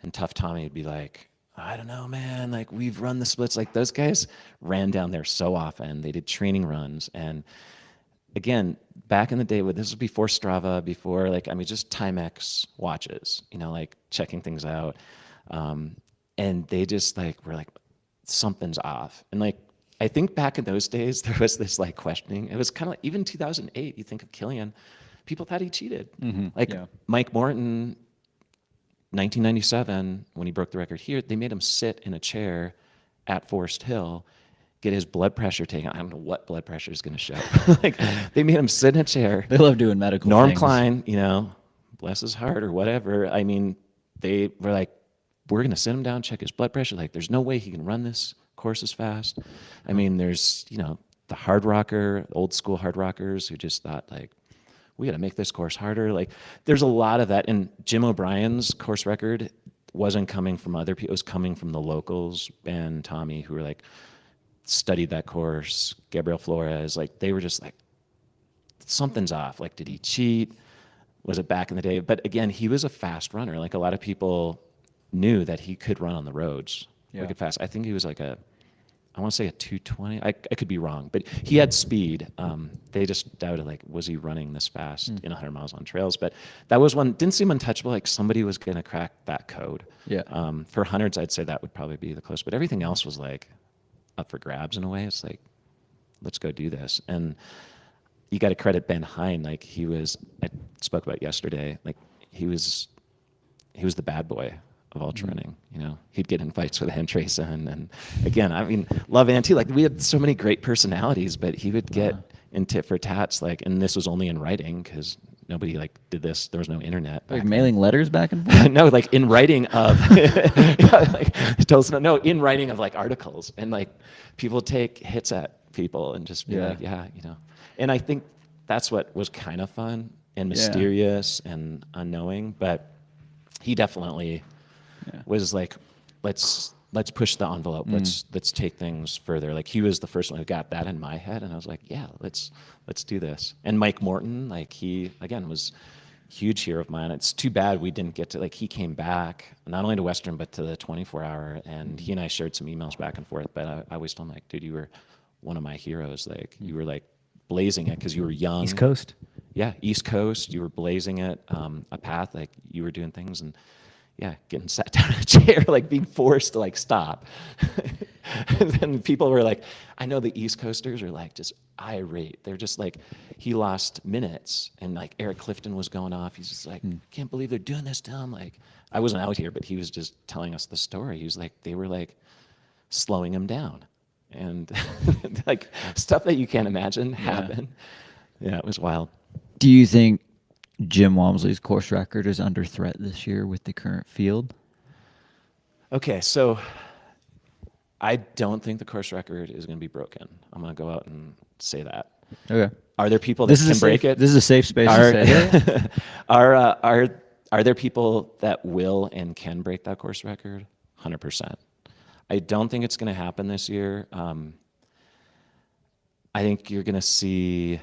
and Tough Tommy would be like, I don't know, man, like we've run the splits. Like those guys ran down there so often. They did training runs. And again, back in the day, this was before Strava, before like, I mean, just Timex watches, you know, like checking things out. And they just like, were like, something's off. And like, I think back in those days, there was this like questioning. It was kind of like, even 2008, you think of Killian, people thought he cheated. Like Mike Morton, 1997, when he broke the record here, they made him sit in a chair at Forest Hill, get his blood pressure taken. I don't know what blood pressure is going to show. Like they made him sit in a chair. They love doing medical Norm things. Klein, you know, bless his heart or whatever. I mean, they were like, we're going to sit him down, check his blood pressure. Like, there's no way he can run this course as fast. I mean, there's, you know, the hard rocker, old school hard rockers who just thought like, we got to make this course harder. Like, there's a lot of that. And Jim O'Brien's course record wasn't coming from other people. It was coming from the locals, Ben, Tommy, who were like, studied that course, Gabriel Flores. Like, they were just like, something's off. Like, did he cheat? Was it back in the day? But again, he was a fast runner. Like, a lot of people knew that he could run on the roads wicked fast. I think he was like I want to say a 220. I could be wrong, but he had speed. They just doubted, like, was he running this fast in 100 miles on trails? But that was one, didn't seem untouchable. Like somebody was going to crack that code. Yeah. For hundreds, I'd say that would probably be the close, but everything else was like up for grabs in a way. It's like, let's go do this. And you got to credit Ben Hine. Like I spoke about yesterday, like he was the bad boy of ultrarunning. You know, he'd get in fights with Andresen, and again, I mean, love Antti. Like we had so many great personalities, but he would get in tit for tats. Like, and this was only in writing because nobody like did this. There was no internet. Like then. mailing letters back and forth. No, like in writing of, in writing of like articles, and like people take hits at people and just be like, yeah, you know. And I think that's what was kind of fun and mysterious and unknowing, but he definitely was like, let's push the envelope. Let's take things further. Like he was the first one who got that in my head, and I was like, yeah, let's do this. And Mike Morton, like he again was a huge hero of mine. It's too bad we didn't get to, like, he came back not only to Western but to the 24-hour, and he and I shared some emails back and forth. But I always told him, like, dude, you were one of my heroes. Like you were like blazing it because you were young. East Coast. Yeah, East Coast. You were blazing it, a path. Like you were doing things, and getting sat down in a chair, like being forced to like stop. And then people were like, I know the East Coasters are like just irate. They're just like, he lost minutes, and like Eric Clifton was going off. He's just like, can't believe they're doing this to him. Like, I wasn't out here, but he was just telling us the story. He was like, they were like slowing him down, and like stuff that you can't imagine happen. Yeah, it was wild. Do you think Jim Walmsley's course record is under threat this year with the current field? Okay, so I don't think the course record is going to be broken. I'm going to go out and say that. Okay. Are there people that can break it? This is a safe space to say that. Are there people that will and can break that course record? 100%. I don't think it's going to happen this year. I think you're going to see.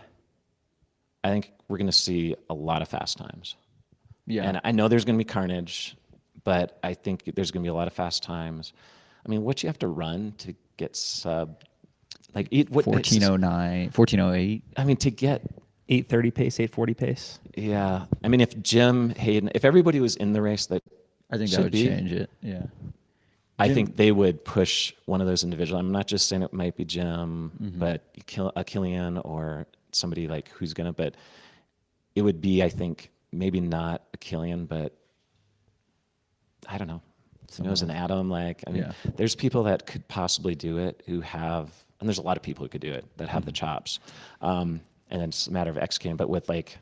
I think we're going to see a lot of fast times. Yeah. And I know there's going to be carnage, but I think there's going to be a lot of fast times. I mean, what you have to run to get sub, like 1409, 1408. I mean, to get 8:30 pace, 8:40 pace. Yeah, I mean, if Jim, Hayden, if everybody was in the race that I think that should would be, change it. Yeah. I think they would push one of those individuals. I'm not just saying it might be Jim, but a Killian or somebody like who's gonna. But it would be, I think, maybe not a Killian, but I don't know. It was an Adam. Like, I mean, there's people that could possibly do it who have, and there's a lot of people who could do it that have the chops. And it's a matter of executing. But with like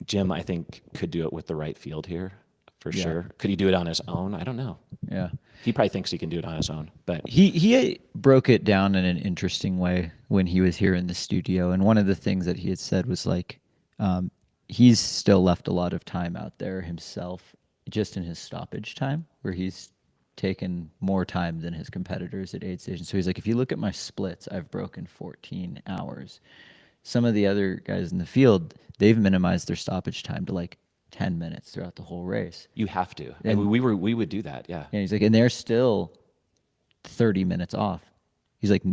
Jim, I think could do it with the right field here for sure. Could he do it on his own? I don't know. Yeah. He probably thinks he can do it on his own, but He broke it down in an interesting way when he was here in the studio. And one of the things that he had said was like, he's still left a lot of time out there himself, just in his stoppage time, where he's taken more time than his competitors at aid stations. So he's like, if you look at my splits, I've broken 14 hours. Some of the other guys in the field, they've minimized their stoppage time to like 10 minutes throughout the whole race. you have to. And we would do that, yeah. And he's like, and they're still 30 minutes off. He's like,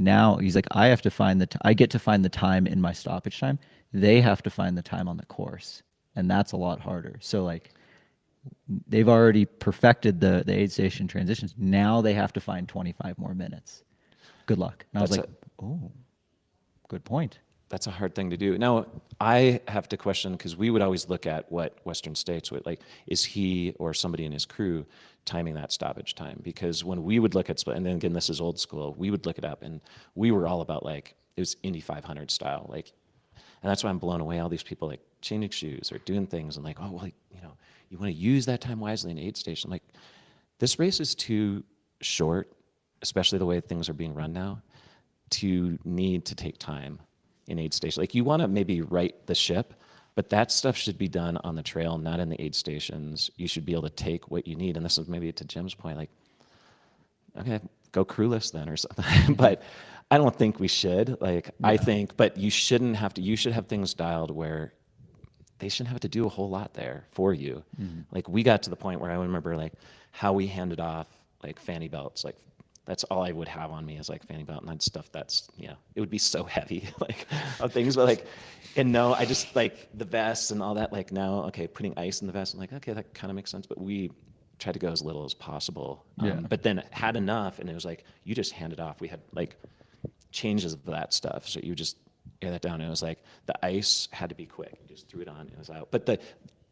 I have to find I get to find the time in my stoppage time. They have to find the time on the course. And that's a lot harder. So like, they've already perfected the aid station transitions. Now they have to find 25 more minutes. Good luck. And I was like, oh, good point. That's a hard thing to do. Now, I have to question, because we would always look at what Western States would, like, is he or somebody in his crew timing that stoppage time? Because when we would look at, and then again, this is old school, we would look it up, and we were all about, like, it was Indy 500 style. Like, and that's why I'm blown away. All these people, like, changing shoes or doing things, and like, oh, well, you want to use that time wisely in aid station. I'm like, this race is too short, especially the way things are being run now, to need to take time in aid station. Like, you want to maybe right the ship, but that stuff should be done on the trail, not in the aid stations. You should be able to take what you need. And this is maybe to Jim's point, like, okay, go crewless then or something. But I don't think we should. Like, I think, but you shouldn't have to, you should have things dialed where they shouldn't have to do a whole lot there for you. Like, we got to the point where I remember like how we handed off like fanny belts. Like, that's all I would have on me is like fanny belt, and I'd stuff that's, it would be so heavy, like, of things. But like, and no, I just like the vests and all that. Like, now, okay, putting ice in the vest, I'm like, okay, that kind of makes sense. But we tried to go as little as possible. But then had enough, and it was like, you just hand it off. We had like changes of that stuff. So you just air that down. And it was like, the ice had to be quick. You just threw it on, it was out. But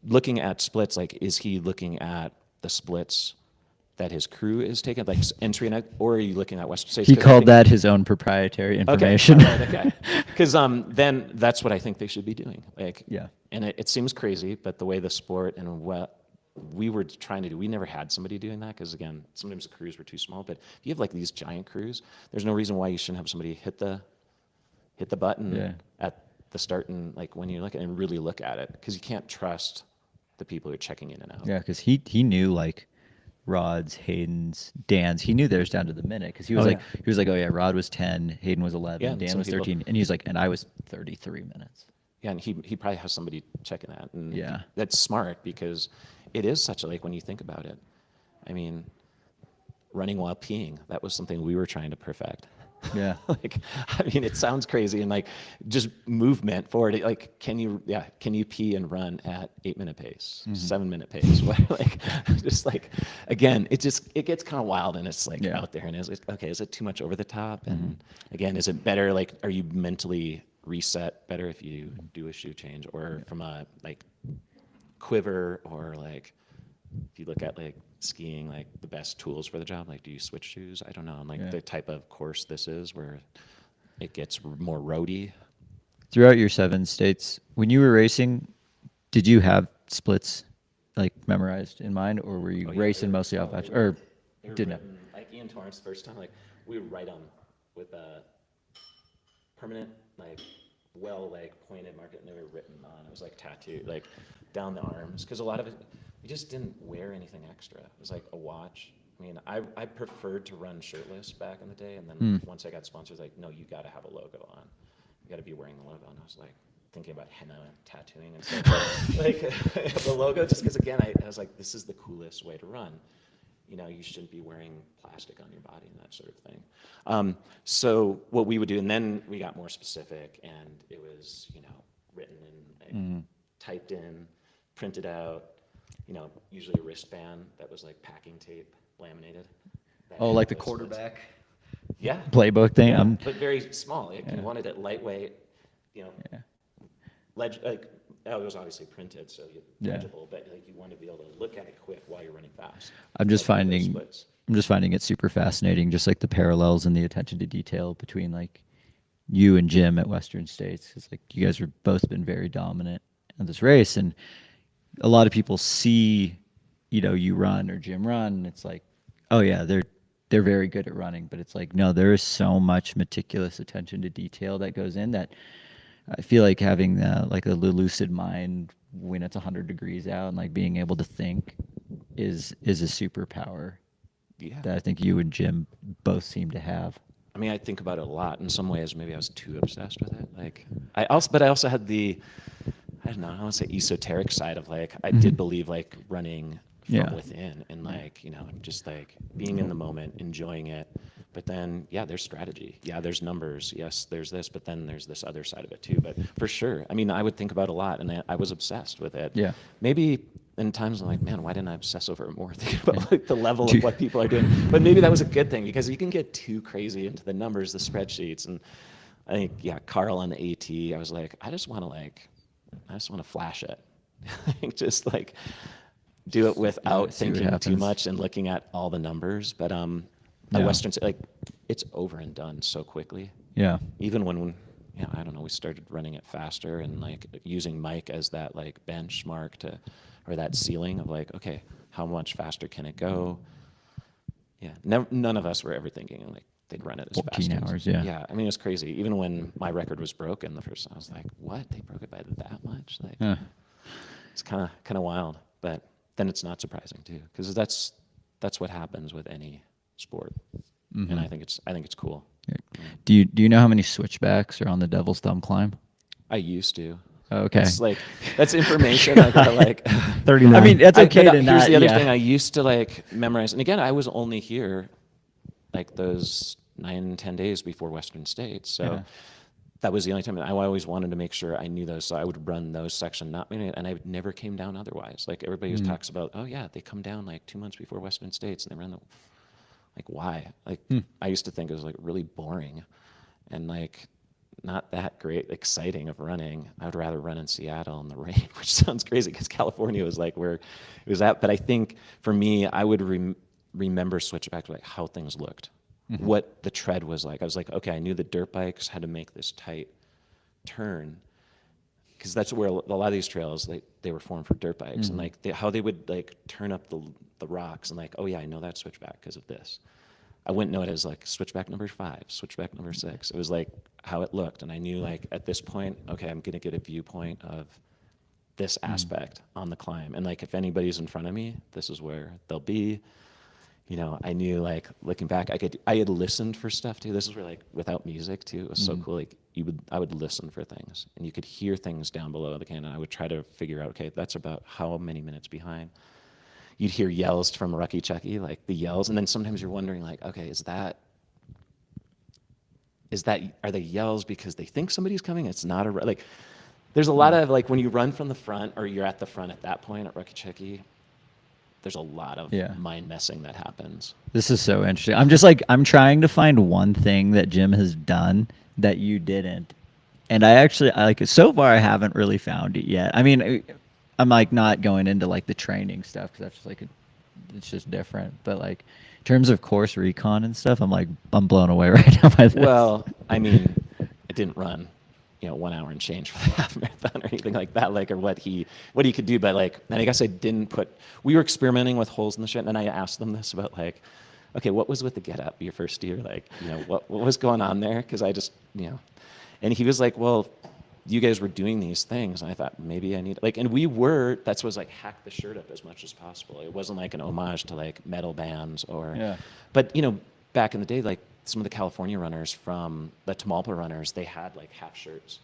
looking at splits, like, is he looking at the splits that his crew is taking, like entry and out, or are you looking at Western States? He called that his own proprietary information. Okay. Because then that's what I think they should be doing. Like, and it seems crazy, but the way the sport and what we were trying to do, we never had somebody doing that, because again, sometimes the crews were too small. But if you have like these giant crews, there's no reason why you shouldn't have somebody hit the button at the start, and like when you look at it and really look at it, because you can't trust the people who are checking in and out. Yeah, because he knew like Rod's, Hayden's, Dan's. He knew theirs down to the minute, because he was oh yeah, Rod was 10, Hayden was 11, Dan was 13, and he was like, and I was 33 minutes. Yeah, and he probably has somebody checking that, and that's smart, because it is such a, like, when you think about it, I mean, running while peeing, that was something we were trying to perfect. Yeah. Like, I mean, it sounds crazy, and like just movement forward. Like, can you pee and run at 8-minute pace, 7-minute pace? Like, just like, again, it gets kind of wild, and it's like out there, and it's like, okay, is it too much over the top? And again, is it better? Like, are you mentally reset better if you do a shoe change, or from a like quiver, or like if you look at like skiing, like the best tools for the job, like do you switch shoes? I don't know. And like Yeah. the type of course this is where it gets more roady. Throughout your 7 states, when you were racing, did you have splits like memorized in mind, or were you racing mostly off batch? Or didn't have? Like Ian Torrance the first time, like we would write them with a permanent, like like pointed marker, and they were written on. It was like tattooed, like down the arms, because a lot of it, we just didn't wear anything extra. It was like a watch. I mean, I preferred to run shirtless back in the day, and then once I got sponsors, like, no, you got to have a logo on. You got to be wearing the logo. And I was like thinking about henna tattooing and stuff. Like the logo, just because again, I was like, this is the coolest way to run. You know, you shouldn't be wearing plastic on your body and that sort of thing. So what we would do, and then we got more specific, and it was, you know, written in, like, typed in, printed out, you know, usually a wristband that was like packing tape, laminated. Oh, like the Those splits. quarterback Yeah. playbook thing? Yeah, but very small. Like, Yeah. you wanted it lightweight, you know, Yeah. like, it was obviously printed, so Yeah. legible, but like you want to be able to look at it quick while you're running fast. I'm just Like, those finding splits. it super fascinating, just like the parallels and the attention to detail between like you and Jim at Western States. It's like you guys have both been very dominant in this race, and a lot of people see, you know, you run or Jim run, and it's like, oh yeah, they're very good at running, but it's like, no, there is so much meticulous attention to detail that goes in that I feel like having like a lucid mind when it's 100 degrees out and like being able to think is a superpower Yeah. that I think you and Jim both seem to have. I mean, I think about it a lot. In some ways, maybe I was too obsessed with it. Like, I also had the, I don't know, I want to say esoteric side of like, I did believe like running from Yeah. within and like, you know, just like being in the moment, enjoying it. But then, yeah, there's strategy. Yeah, there's numbers. Yes, there's this, but then there's this other side of it too. But for sure, I mean, I would think about it a lot, and I was obsessed with it. Yeah. Maybe in times I'm like, man, why didn't I obsess over it more? Think about like the level of what people are doing. But maybe that was a good thing, because you can get too crazy into the numbers, the spreadsheets, and I think, yeah, Carl on the AT, I was like, I just want to flash it. Just like do it without see what thinking too happens. much and looking at all the numbers. But Yeah. at Western, like, it's over and done so quickly. Yeah. Even when, you know, I don't know, we started running it faster and like using Mike as that like benchmark to, or that ceiling of like, okay, how much faster can it go? Yeah, none of us were ever thinking like they'd run it as 14 fast. hours, yeah. Yeah, I mean, it was crazy. Even when my record was broken the first time, I was like, what? They broke it by that much? Like, Yeah. it's kind of wild. But then it's not surprising too, because that's what happens with any sport, and I think it's cool. Do you know how many switchbacks are on the Devil's Thumb climb? I used to. Okay. It's like, that's information I gotta like. 39. I mean, that's okay But to here's not. the other yeah. thing I used to like memorize, and again, I was only here like those 9-10 days before Western States, so Yeah. that was the only time. And I always wanted to make sure I knew those, so I would run those section, and I never came down otherwise. Like everybody always talks about, oh yeah, they come down like 2 months before Western States, and they run the. Like, why? Like, I used to think it was like really boring and like not that great, exciting of running. I would rather run in Seattle in the rain, which sounds crazy because California was like where it was at. But I think for me, I would remember switchbacks, like how things looked, what the tread was like. I was like, okay, I knew the dirt bikes had to make this tight turn, because that's where a lot of these trails, they were formed for dirt bikes, and like how they would like turn up the rocks, and like, oh yeah, I know that switchback because of this. I wouldn't know it as like switchback number 5, switchback number 6. It was like how it looked, and I knew like at this point, okay, I'm gonna get a viewpoint of this aspect on the climb, and like if anybody's in front of me, this is where they'll be. You know, I knew like looking back, I had listened for stuff too. This is where like without music too, it was so cool. Like I would listen for things, and you could hear things down below the canyon. I would try to figure out, okay, that's about how many minutes behind. You'd hear yells from Rucky Chucky, like the yells, and then sometimes you're wondering like, okay, are they yells because they think somebody's coming? It's not like. There's a lot of like when you run from the front, or you're at the front at that point at Rucky Chucky. There's a lot of mind messing that happens. This is so interesting. I'm just like, I'm trying to find one thing that Jim has done that you didn't. And I like, so far I haven't really found it yet. I mean, I'm like not going into like the training stuff because that's just like it's just different. But like in terms of course recon and stuff, I'm blown away right now by this. Well, I mean, I didn't run, 1 hour and change for the half marathon or anything like that, like, or what he could do. But like, and I guess I didn't we were experimenting with holes in the shit, and I asked them this about like, okay, what was with the get up your first year? Like, what was going on there? Because I just, and he was like, well, you guys were doing these things, and I thought maybe I need and that was like hack the shirt up as much as possible. It wasn't like an homage to like metal bands but back in the day, like some of the California runners from the Tamalpa runners, they had like half shirts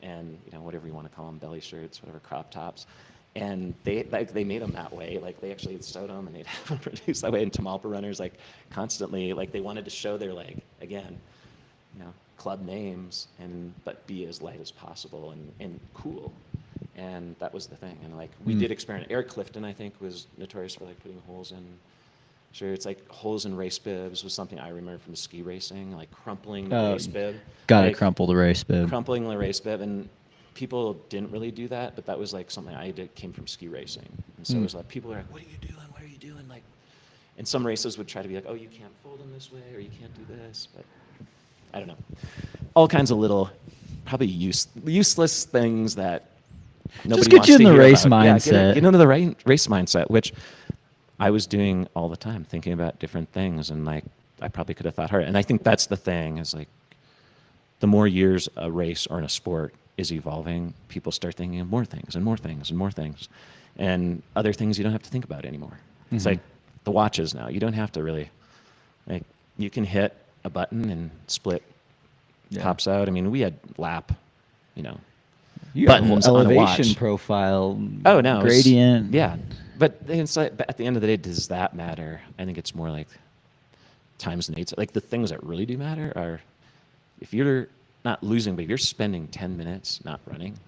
and whatever you want to call them, belly shirts, whatever, crop tops, and they made them that way. Like they actually sewed them and they'd have them produced that way. And Tamalpa runners like constantly like they wanted to show their like again, club names but be as light as possible and cool. And that was the thing. And like we did experiment. Eric Clifton, I think, was notorious for like putting holes in shirts. Like holes in race bibs was something I remember from ski racing, like crumpling the race bib. Gotta crumple the race bib. Crumpling the race bib, and people didn't really do that, but that was like something I did, came from ski racing. And so it was like people were like, what are you doing? What are you doing? Like, and some races would try to be like, oh, you can't fold them this way or you can't do this, but I don't know. All kinds of little, probably useless things that nobody get wants you to in the hear race about. mindset. Yeah, get into the race mindset, which I was doing all the time, thinking about different things, and like I probably could have thought harder. And I think that's the thing is like the more years a race or in a sport is evolving, people start thinking of more things and more things and more things, and other things you don't have to think about anymore. It's like the watches now. You don't have to really like you can hit a button and split tops out. I mean, we had lap, You buttons have on a elevation watch. profile. Oh no, gradient. Yeah, but it's like, but at the end of the day, does that matter? I think it's more like times and eights. Like the things that really do matter are if you're not losing, but if you're spending 10 minutes not running,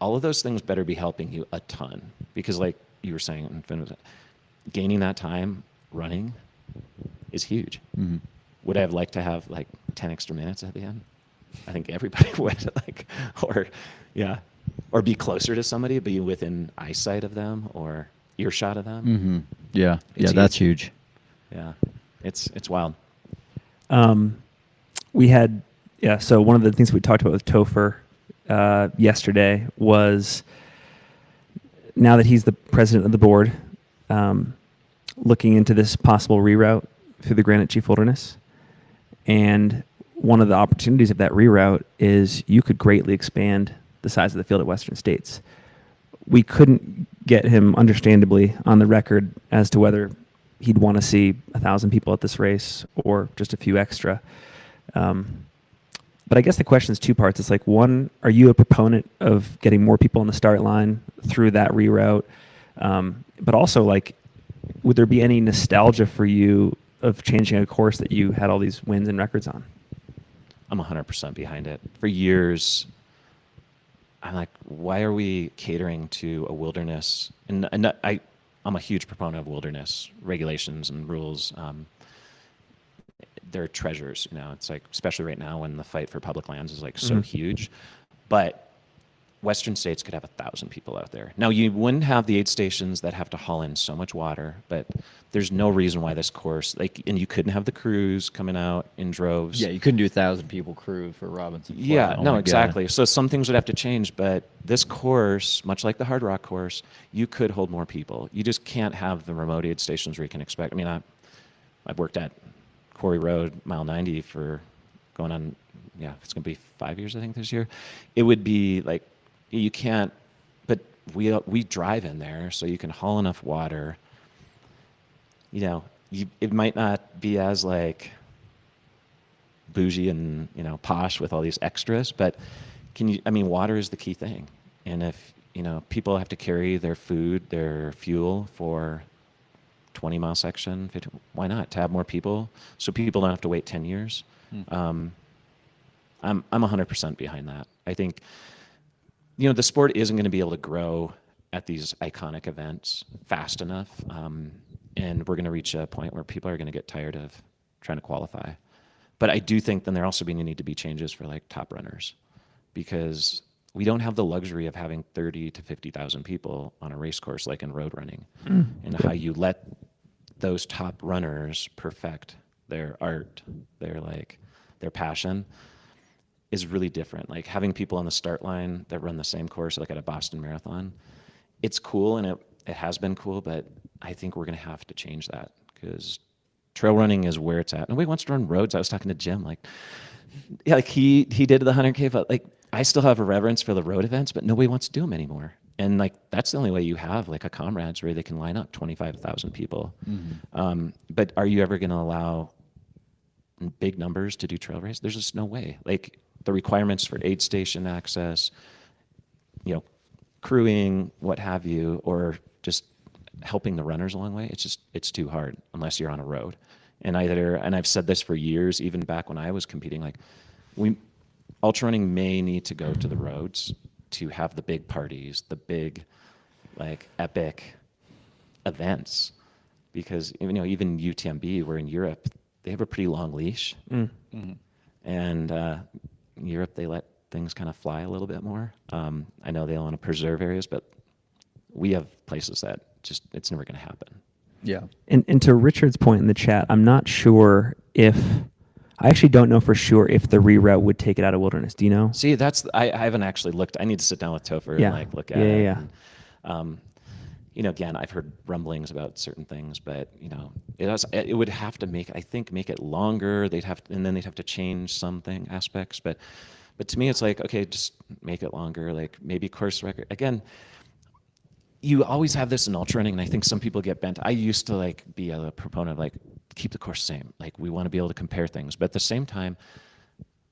all of those things better be helping you a ton. Because like you were saying, gaining that time running is huge. Would I have liked to have like 10 extra minutes at the end? I think everybody would, or be closer to somebody, be within eyesight of them or earshot of them. Yeah, that's huge. Yeah, it's wild. We had, so one of the things we talked about with Topher yesterday was now that he's the president of the board, looking into this possible reroute through the Granite Chief Wilderness. And one of the opportunities of that reroute is you could greatly expand the size of the field at Western States. We couldn't get him, understandably, on the record as to whether he'd want to see 1,000 people at this race or just a few extra. But I guess the question is two parts. It's like, one, are you a proponent of getting more people on the start line through that reroute? But also, like, would there be any nostalgia for you of changing a course that you had all these wins and records on? I'm 100% behind it. For years, I'm like, why are we catering to a wilderness? And I'm a huge proponent of wilderness regulations and rules. They're treasures, It's like, especially right now when the fight for public lands is like so huge. But Western States could have 1,000 people out there. Now, you wouldn't have the aid stations that have to haul in so much water, but there's no reason why this course, and you couldn't have the crews coming out in droves. Yeah, you couldn't do 1,000 people crew for Robinson Flat. Yeah, Oh no, my exactly. God. So some things would have to change, but this course, much like the Hard Rock course, you could hold more people. You just can't have the remote aid stations where you can expect. I mean, I've worked at Quarry Road, mile 90 for going on, it's going to be 5 years, I think, this year. It would be like, you can't, but we drive in there, so you can haul enough water. It might not be as like bougie and posh with all these extras, but water is the key thing. And if people have to carry their food, their fuel for 20-mile section, 50, why not? To have more people, so people don't have to wait 10 years. I'm 100% behind that. I think the sport isn't going to be able to grow at these iconic events fast enough, and we're going to reach a point where people are going to get tired of trying to qualify. But I do think then there also going to need to be changes for like top runners, because we don't have the luxury of having 30 to 50,000 people on a race course like in road running, and how you let those top runners perfect their art, their passion is really different. Like having people on the start line that run the same course, like at a Boston Marathon, it's cool, and it has been cool, but I think we're going to have to change that, because trail running is where it's at. Nobody wants to run roads. I was talking to Jim, like he did the 100K, but like I still have a reverence for the road events, but nobody wants to do them anymore. And like that's the only way you have like a comrades where they can line up 25,000 people. But are you ever going to allow big numbers to do trail race? There's just no way. Like the requirements for aid station access, crewing, what have you, or just helping the runners along the way, it's too hard unless you're on a road. And I've said this for years, even back when I was competing, like ultra running may need to go to the roads to have the big parties, the big like epic events, because even UTMB, where in Europe they have a pretty long leash, and in Europe they let things kind of fly a little bit more. I know they want to preserve areas, but we have places that just it's never going to happen. Yeah. And to Richard's point in the chat, I'm not sure I actually don't know for sure if the reroute would take it out of wilderness. Do you know? See, I haven't actually looked. I need to sit down with Topher and look at it. Yeah. And, again, I've heard rumblings about certain things, but it would have to make it longer. And then they'd have to change something aspects. But to me, it's like, okay, just make it longer. Like maybe course record again. You always have this in ultra running, and I think some people get bent. I used to like be a proponent of like keep the course same. Like we want to be able to compare things, but at the same time,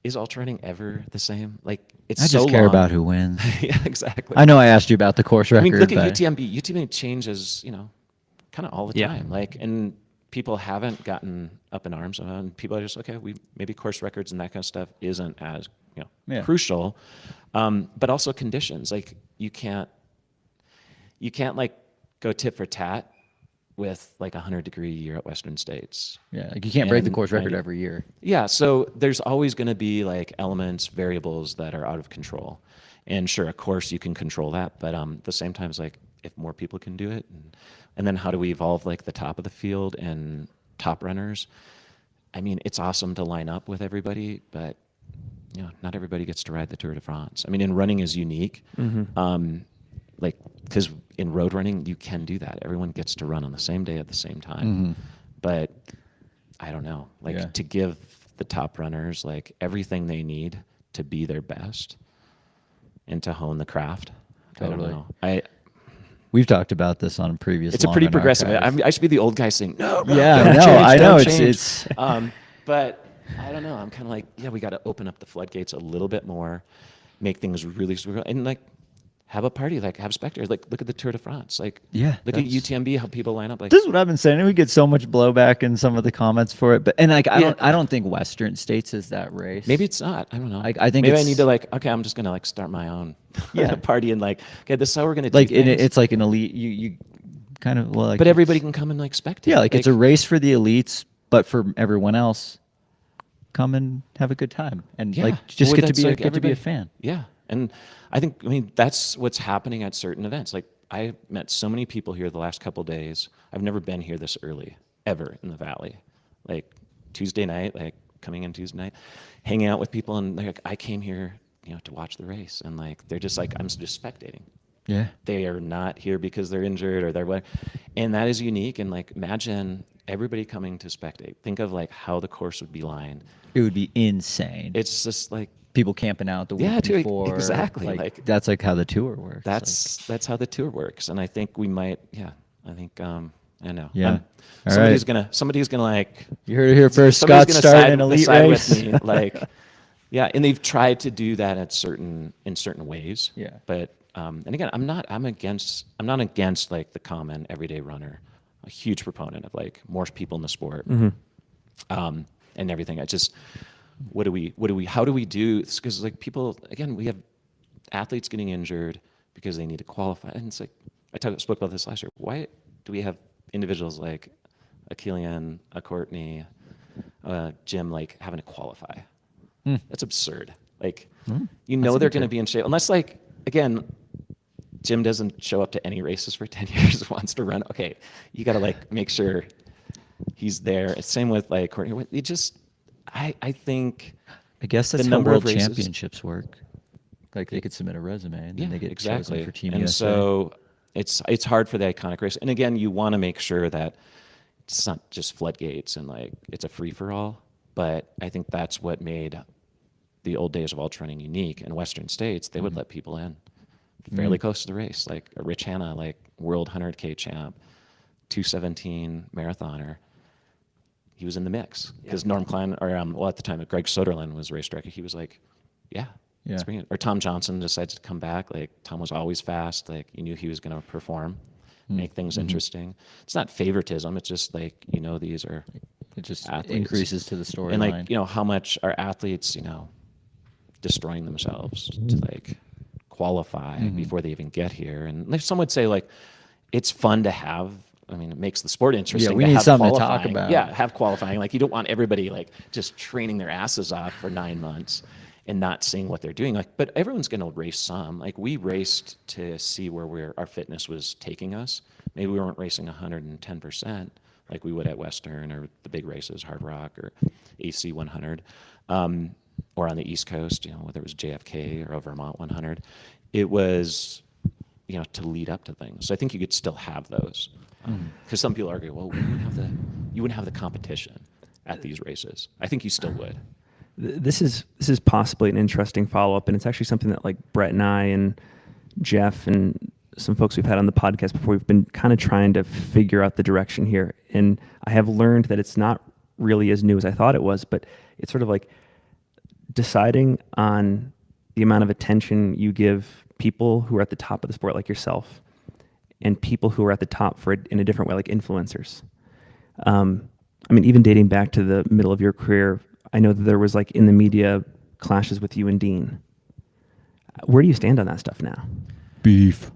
is ultra running ever the same? Like it's I so just care long. about who wins. Yeah, exactly. I know I asked you about the course record. I mean, look at but UTMB. UTMB changes, kind of all the Yeah. time. Like, and people haven't gotten up in arms about it, and people are just okay. Maybe course records and that kind of stuff isn't as crucial, but also conditions. Like you can't like go tit for tat with like 100-degree year at Western States. Yeah, like you can't break the And course record 90 every year. Yeah, so there's always going to be like elements, variables that are out of control. And sure, of course, you can control that, but at the same time, it's like if more people can do it, and then how do we evolve like the top of the field and top runners? I mean, it's awesome to line up with everybody, but not everybody gets to ride the Tour de France. I mean, and running is unique. Like, because in road running, you can do that. Everyone gets to run on the same day at the same time. But I don't know, like to give the top runners like everything they need to be their best and to hone the craft. Totally. I don't know. We've talked about this on a previous. It's a pretty Long on progressive. Archives. I should be the old guy saying no. Yeah, don't no, change, I know don't change. it's But I don't know. I'm kind of like, we got to open up the floodgates a little bit more, make things really, and like have a party, like have spectators. Like look at the Tour de France. Like look at UTMB, how people line up. Like this is what I've been saying. We get so much blowback in some of the comments for it, but like I don't think Western States is that race. maybe it's not. I don't know. I think maybe I it's- need to like, okay, I'm just gonna like start my own party and like, okay, this is how we're gonna do like things. it's like an elite. You kind of like, But everybody can come and like spectate. Yeah, like it's a race for the elites, but for everyone else, come and have a good time and like just Well, get to that's be like get to be a everybody- fan. Yeah, and I mean that's what's happening at certain events. Like I met so many people here the last couple days. I've never been here this early ever in the Valley. Like Tuesday night, like coming in Tuesday night, hanging out with people, and they're like, I came here, to watch the race, and like they're just like, I'm just spectating. Yeah. They are not here because they're injured or they're what, and that is unique. And like imagine everybody coming to spectate. Think of like how the course would be lined. It would be insane. It's just like People camping out the week dude, before. exactly. Like that's like how the tour works. that's how the tour works, and I think we might. Yeah, I think I know. Yeah. All Somebody's right. gonna like. You heard it here first. somebody's Scott gonna starting an elite side race. with me, like, yeah, and they've tried to do that in certain ways. Yeah. But and again, I'm not against like the common everyday runner. A huge proponent of like more people in the sport, and everything. I just. How do we do? Because like people, again, we have athletes getting injured because they need to qualify, and it's like spoke about this last year. Why do we have individuals like a Killian, a Courtney, Jim, like having to qualify? That's absurd. Like, That's they're a good going to tip. be in shape. Unless, like, again, Jim doesn't show up to any races for 10 years, wants to run. Okay, you got to, like, make sure he's there. Same with, like, Courtney. It just, I think I guess that's the how number world of races, championships work. Like they could submit a resume and then they get exactly. chosen for Team and USA. so it's hard for the iconic race. And again, you want to make sure that it's not just floodgates and like it's a free for all. But I think that's what made the old days of ultrarunning unique. In Western states, they would let people in fairly close to the race, like a Rich Hanna, like world 100K champ, 217 marathoner. He was in the mix because Norm Klein, or at the time, Greg Soderlund was race director. He was like, yeah. Let's bring it. Or Tom Johnson decided to come back. Like Tom was always fast. Like you knew he was going to perform, make things interesting. It's not favoritism. It's just like these are It just athletes. increases to the storyline. And like how much are athletes destroying themselves to like qualify before they even get here. And like, some would say like it's fun to have. I mean, it makes the sport interesting. Yeah, we to need have something to qualifying. talk about. Yeah, have qualifying. Like you don't want everybody like just training their asses off for 9 months and not seeing what they're doing. Like, but everyone's going to race some. Like we raced to see where our fitness was taking us. Maybe we weren't racing 110% like we would at Western or the big races, Hard Rock or AC 100, or on the East Coast, whether it was JFK or Vermont 100. It was, to lead up to things. So I think you could still have those. Because some people argue, well, you wouldn't have the competition at these races. I think you still would. This is possibly an interesting follow-up, and it's actually something that like Brett and I and Jeff and some folks we've had on the podcast before, we've been kind of trying to figure out the direction here. And I have learned that it's not really as new as I thought it was, but it's sort of like deciding on the amount of attention you give people who are at the top of the sport like yourself and people who are at the top in a different way, like influencers. I mean, even dating back to the middle of your career, I know that there was like in the media clashes with you and Dean. Where do you stand on that stuff now? Beef.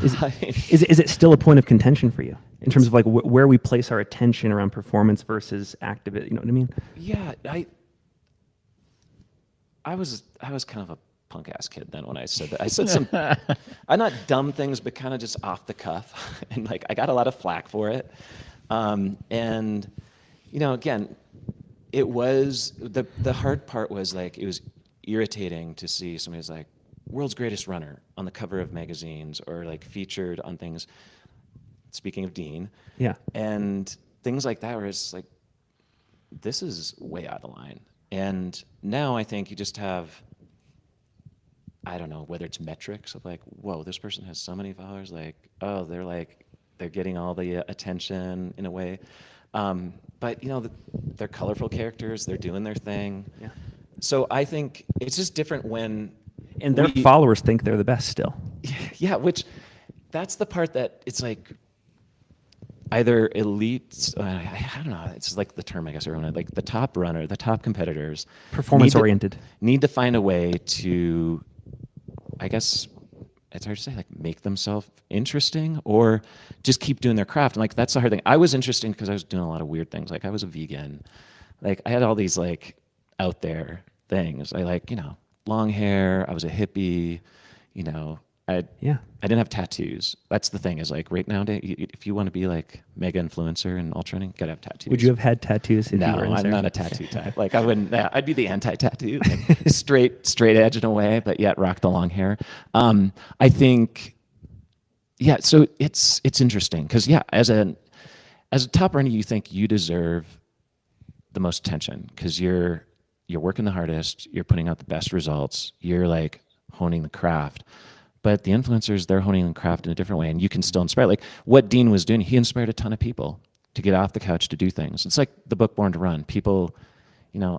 Is it still a point of contention for you in terms of like where we place our attention around performance versus activism? You know what I mean? Yeah, I was kind of a punk ass kid then when I said that. I said some, I'm not dumb things, but kind of just off the cuff, and like I got a lot of flack for it. And again, it was the hard part was like it was irritating to see somebody's like world's greatest runner on the cover of magazines or like featured on things. Speaking of Dean, Yeah, and things like that, where it's like this is way out of line. And now I think you just have, I don't know whether it's metrics of like, whoa, this person has so many followers, like, oh, they're getting all the attention in a way. But they're colorful characters, they're doing their thing. yeah. So I think it's just different when, And their followers think they're the best still. yeah, which that's the part that it's like either elites, I don't know, it's like the term I guess everyone, like the top runner, the top competitors. Performance oriented. Need to find a way to, I guess, it's hard to say, like make themselves interesting or just keep doing their craft. And like, that's the hard thing. I was interesting because I was doing a lot of weird things. Like I was a vegan. Like I had all these like out there things. I like, long hair. I was a hippie, I didn't have tattoos. That's the thing is like right now, if you want to be like mega influencer in ultrarunning, you gotta have tattoos. Would you have had tattoos if No, you were in I'm there? not a tattoo type. Like I wouldn't. I'd be the anti-tattoo, like, straight edge in a way, but yet rock the long hair. I think, yeah. So it's interesting because as a top runner, you think you deserve the most attention because you're working the hardest, you're putting out the best results, you're like honing the craft. But the influencers, they're honing the craft in a different way, and you can still inspire. Like what Dean was doing, he inspired a ton of people to get off the couch to do things. It's like the book Born to Run. People,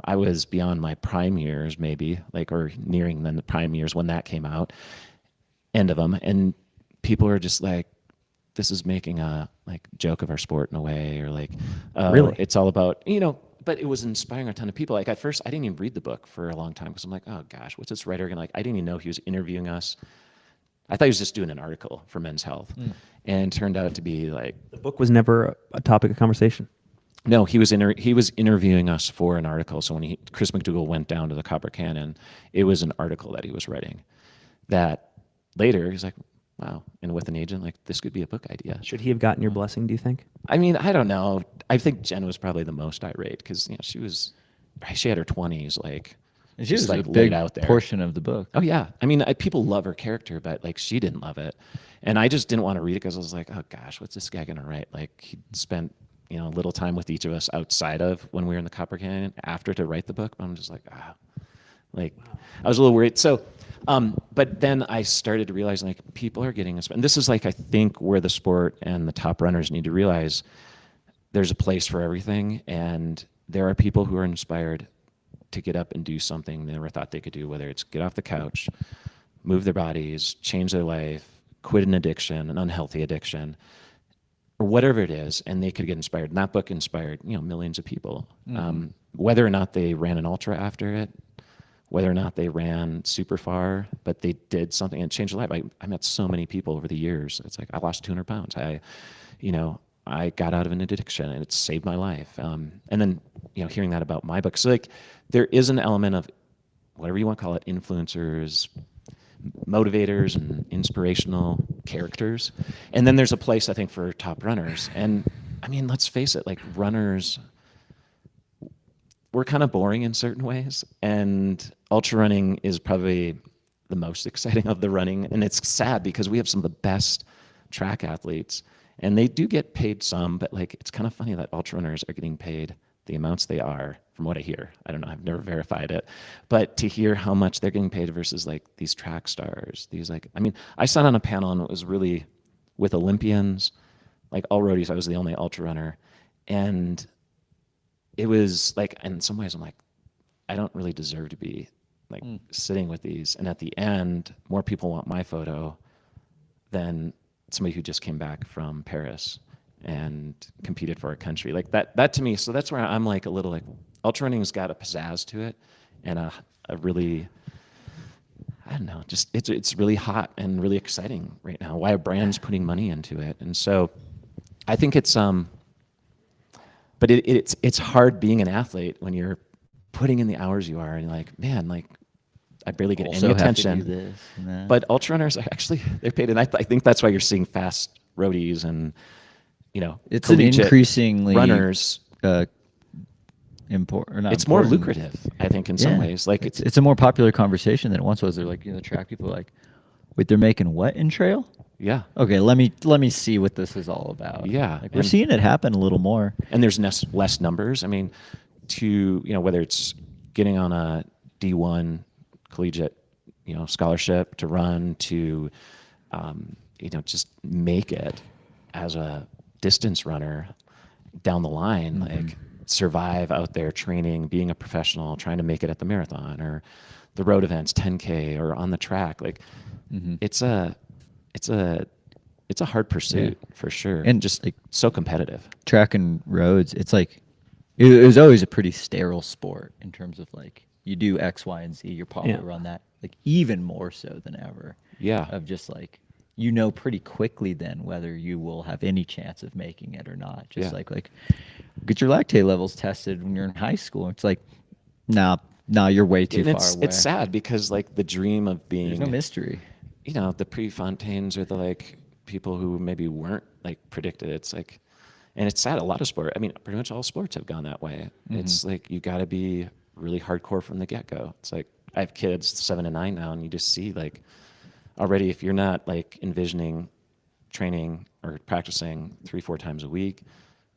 I was beyond my prime years maybe, like, or nearing the prime years when that came out, end of them, and people are just like, this is making a like joke of our sport in a way, or like, Really? it's all about, but it was inspiring a ton of people. Like at first, I didn't even read the book for a long time because I'm like, oh gosh, what's this writer gonna like? I didn't even know he was interviewing us. I thought he was just doing an article for Men's Health, and it turned out to be like The book was never a topic of conversation. No, he was interviewing us for an article. So when Chris McDougall went down to the Copper Canyon, it was an article that he was writing. That later he's like, wow, and with an agent, like this could be a book idea. Should he have gotten your blessing, do you think? I mean, I don't know. I think Jen was probably the most irate because she had her 20s, like And she was like a laid big out there. portion of the book. Oh yeah, I mean, people love her character, but like she didn't love it, and I just didn't want to read it because I was like, oh gosh, what's this guy gonna write? Like he spent a little time with each of us outside of when we were in the Copper Canyon after to write the book. But I'm just like, I was a little worried. So, but then I started to realize like people are getting this, and this is like I think where the sport and the top runners need to realize there's a place for everything, and there are people who are inspired to get up and do something they never thought they could do, whether it's get off the couch, move their bodies, change their life, quit an addiction, an unhealthy addiction, or whatever it is, and they could get inspired. And that book inspired, millions of people. Mm-hmm. Whether or not they ran an ultra after it, whether or not they ran super far, but they did something and changed their life. I met so many people over the years. It's like I lost 200 pounds. I got out of an addiction and it saved my life. And then, hearing that about my book. So like there is an element of whatever you want to call it, influencers, motivators and inspirational characters. And then there's a place I think for top runners. And I mean, let's face it, like runners, we're kind of boring in certain ways. And ultra running is probably the most exciting of the running. And it's sad because we have some of the best track athletes. And they do get paid some, but like it's kind of funny that ultra runners are getting paid the amounts they are, from what I hear. I don't know, I've never verified it. But to hear how much they're getting paid versus like these track stars, I sat on a panel and it was really with Olympians, like all roadies. I was the only ultra runner. And it was like, in some ways I'm like, I don't really deserve to be like sitting with these. And at the end, more people want my photo than somebody who just came back from Paris and competed for our country. Like that to me, so that's where I'm like a little like, ultra running's got a pizzazz to it and a really, I don't know, just it's really hot and really exciting right now. Why a brand's putting money into it. And so I think it's, but it's hard being an athlete when you're putting in the hours you are and you're like, man, like I barely get Also any have to attention. do this and that. But ultra runners are actually, they're paid. And I think that's why you're seeing fast roadies and, it's an collegiate increasingly runners. It's more lucrative, I think, in some ways. Like it's a more popular conversation than it once was. They're like, the track people are like, wait, they're making what in trail? yeah. Okay, let me see what this is all about. Yeah, Like we're seeing it happen a little more. And there's less numbers. I mean, whether it's getting on a D1 collegiate, scholarship to run to, just make it as a distance runner down the line, like survive out there training, being a professional, trying to make it at the marathon or the road events, 10K or on the track. Like it's a hard pursuit for sure. And just like so competitive. track and roads, it's like it was always a pretty sterile sport in terms of like you do X, Y, and Z, you're popular on that, like even more so than ever. Yeah. Of just like pretty quickly then whether you will have any chance of making it or not. Just like get your lactate levels tested when you're in high school. It's like, nah, you're way too far away. It's sad because like the dream of being There's no mystery. The Prefontaines or the like people who maybe weren't like predicted. It's like, and it's sad. A lot of sport. I mean, pretty much all sports have gone that way. It's like you got to be really hardcore from the get-go. It's like I have kids 7 and 9 now, and you just see like already if you're not like envisioning training or practicing 3-4 times a week,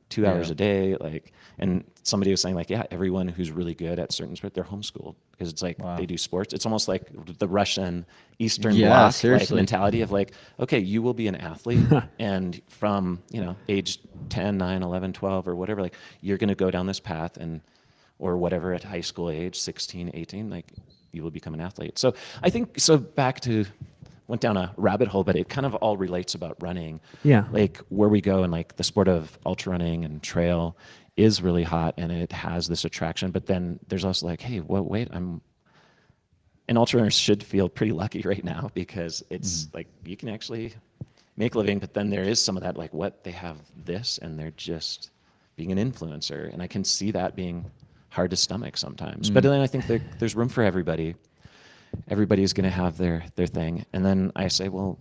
2 hours a day, like, and somebody was saying like, yeah, everyone who's really good at certain sport, they're homeschooled because it's like they do sports. It's almost like the Russian Eastern Bloc like mentality of like, okay, you will be an athlete and from, age 10, 9, 11, 12 or whatever, like you're going to go down this path or whatever at high school age, 16, 18, like you will become an athlete. So I think, went down a rabbit hole, but it kind of all relates about running. Yeah. Like where we go and like the sport of ultra running and trail is really hot and it has this attraction, but then there's also like, hey, wait, and ultra runners should feel pretty lucky right now because it's like you can actually make a living, but then there is some of that like what they have this and they're just being an influencer, and I can see that being hard to stomach sometimes. But then I think there's room for everybody. Everybody's going to have their thing. And then I say, well,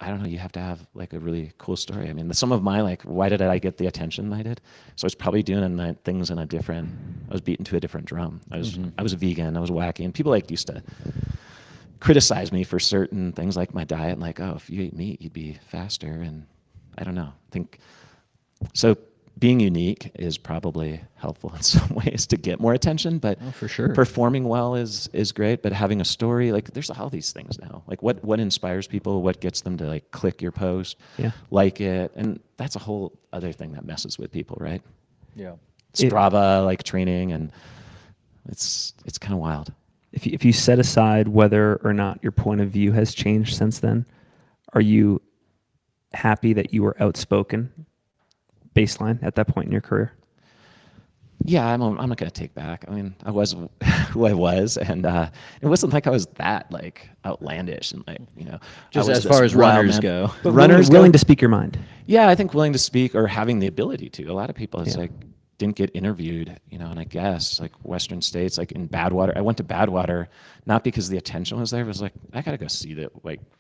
I don't know, you have to have like a really cool story. I mean, some of my, like, why did I get the attention I did? So I was probably doing things in I was beating to a different drum. I was a vegan, I was wacky, and people like used to criticize me for certain things like my diet, like, oh, if you ate meat, you'd be faster. And I don't know, I think, so being unique is probably helpful in some ways to get more attention, but for sure, performing well is great, but having a story, like, there's all these things now. Like, what inspires people, what gets them to like click your post, like it, and that's a whole other thing that messes with people, right? Yeah. Strava, like training, and it's kind of wild. If you set aside whether or not your point of view has changed since then, are you happy that you were outspoken baseline at that point in your career? Yeah, I'm not going to take back. I mean, I was who I was, and it wasn't like I was that like outlandish and like, you know, just as far as runners go. But runners willing to speak your mind. Yeah, I think willing to speak or having the ability to. A lot of people, it's like didn't get interviewed, you know, and I guess like Western states, like in Badwater, I went to Badwater not because the attention was there. It was like, I got to go see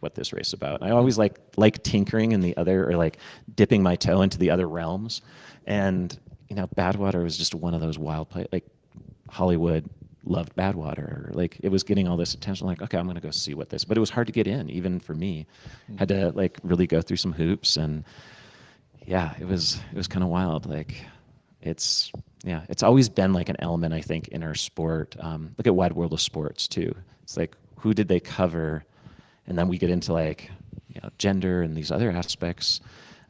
what this race is about. And I always like tinkering in the other, or like dipping my toe into the other realms. And, you know, Badwater was just one of those wild places. Like Hollywood loved Badwater. Like it was getting all this attention. Like, okay, I'm going to go see what this, but it was hard to get in, even for me. Had to like really go through some hoops, and yeah, it was kind of wild. Like it's always been like an element, I think, in our sport. Look at Wide World of Sports too. It's like, who did they cover? And then we get into like, you know, gender and these other aspects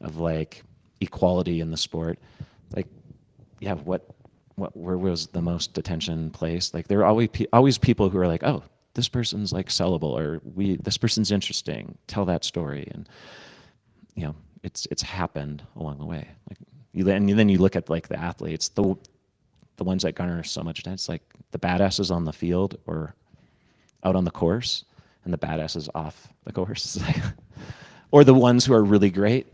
of like equality in the sport. Like, yeah, where was the most attention placed? Like there are always people who are like, oh, this person's like sellable, or this person's interesting, tell that story. And you know, it's happened along the way. Like and then you look at like the athletes, the ones that garner so much attention. It's like the badasses on the field or out on the course, and the badasses off the course. Or the ones who are really great,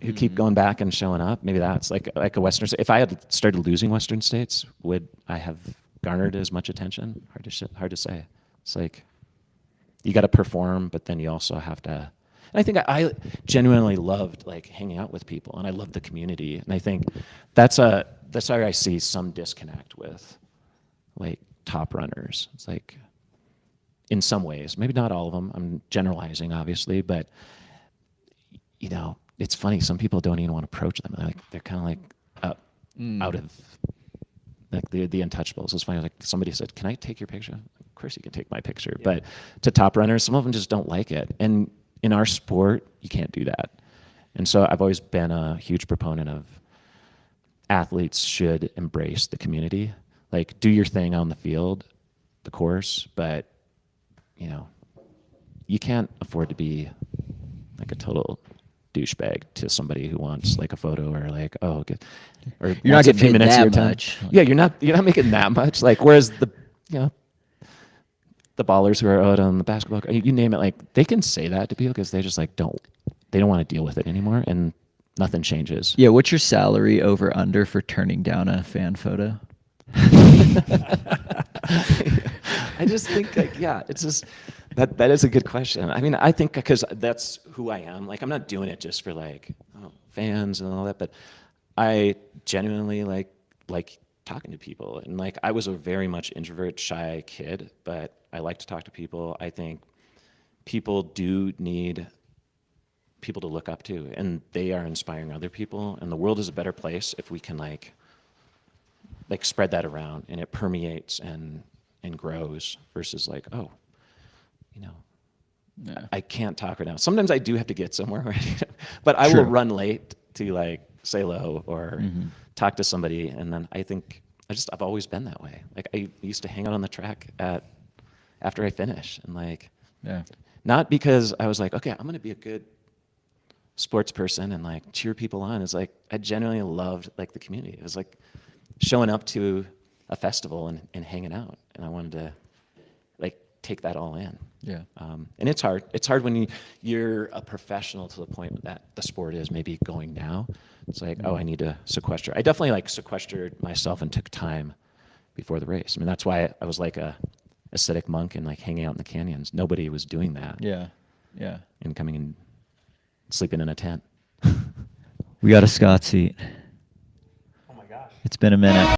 who keep going back and showing up. Maybe that's like a Western State. If I had started losing Western States, would I have garnered as much attention? Hard to say. It's like you got to perform, but then you also have to. And I think I genuinely loved like hanging out with people, and I loved the community. And I think that's where I see some disconnect with like top runners. It's like in some ways, maybe not all of them. I'm generalizing, obviously, but you know, it's funny. Some people don't even want to approach them. They're kind of like out of like the untouchables. It's funny. Like somebody said, "Can I take your picture?" Of course, you can take my picture. Yeah. But to top runners, some of them just don't like it. And in our sport, you can't do that. And so I've always been a huge proponent of athletes should embrace the community. Like, do your thing on the field, the course, but you know, you can't afford to be like a total douchebag to somebody who wants like a photo or like, oh, or you're not getting 15 minutes of your that time. much. Yeah, you're not making that much. Like, whereas the ballers who are out on the basketball, you name it, like they can say that to people because they just like don't want to deal with it anymore, and nothing changes. Yeah, what's your salary over under for turning down a fan photo? I just think like, yeah, it's just that is a good question. I mean, I think because that's who I am. Like, I'm not doing it just for like fans and all that, but I genuinely like talking to people. And like, I was a very much introvert, shy kid, but I like to talk to people. I think people do need people to look up to, and they are inspiring other people. And the world is a better place if we can like spread that around, and it permeates and grows versus like, oh, you know, yeah, I can't talk right now. Sometimes I do have to get somewhere, right? But I will run late to like say hello or talk to somebody. And then I think I've always been that way. Like, I used to hang out on the track after I finish, and like, not because I was like, okay, I'm going to be a good sports person and like cheer people on. It's like, I genuinely loved like the community. It was like showing up to a festival and hanging out. And I wanted to like take that all in. Yeah. And it's hard. It's hard when you're a professional to the point that the sport is maybe going now. It's like, oh, I need to sequester. I definitely like sequestered myself and took time before the race. I mean, that's why I was like a ascetic monk and like hanging out in the canyons. Nobody was doing that. Yeah. Yeah. And coming and sleeping in a tent. We got a Scott seat. Oh my gosh. It's been a minute.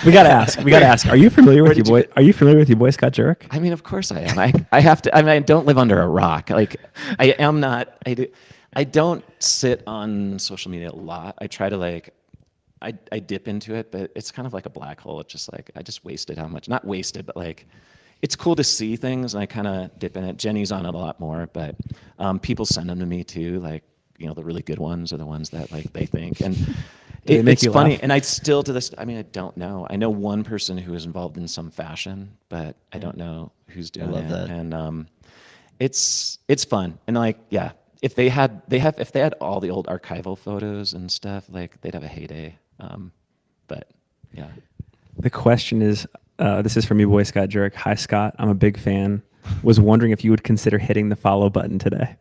We gotta ask. Are you familiar with your boy? Are you familiar with your boy Scott Jurek? I mean, of course I am. I have to. I mean, I don't live under a rock. Like, I am not. I don't sit on social media a lot. I try to like. I dip into it, but it's kind of like a black hole. It's just like I just wasted how much? Not wasted, but like, it's cool to see things, and I kind of dip in it. Jenny's on it a lot more, but people send them to me too. Like, you know, the really good ones are the ones that like they think and. It's funny, laugh? And I still to this. I mean, I don't know. I know one person who is involved in some fashion, but I don't know who's doing it. I love that. And it's fun. And like, yeah, if they had all the old archival photos and stuff, like they'd have a heyday. But yeah. The question is, this is from your boy Scott Jurek. Hi Scott, I'm a big fan. Was wondering if you would consider hitting the follow button today.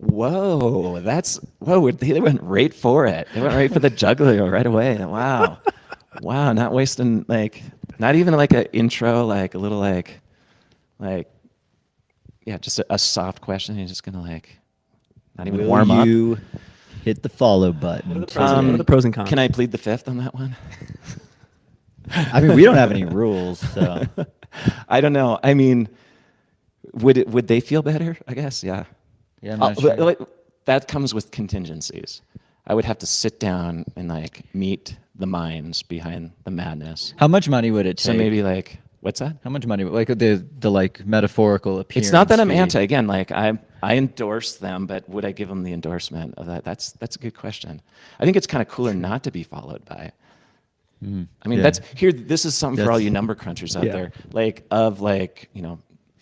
Whoa, they went right for it. They went right for the juggler right away. Wow. Wow, not wasting not even like an intro, like a little yeah, just a soft question. You're just gonna not even warm up. Will you hit the follow button? What are the pros and cons? Can I plead the fifth on that one? I mean, we don't have any rules, so. I don't know. I mean, would they feel better? I guess, yeah. Yeah, I'm not sure. That comes with contingencies. I would have to sit down and meet the minds behind the madness. How much money would it take? So maybe what's that? How much money? Like the metaphorical appearance. It's not that I'm fee. anti. Again, I endorse them, but would I give them the endorsement of that? That's a good question. I think it's kind of cooler not to be followed by. I mean, this is something for all you number crunchers out there.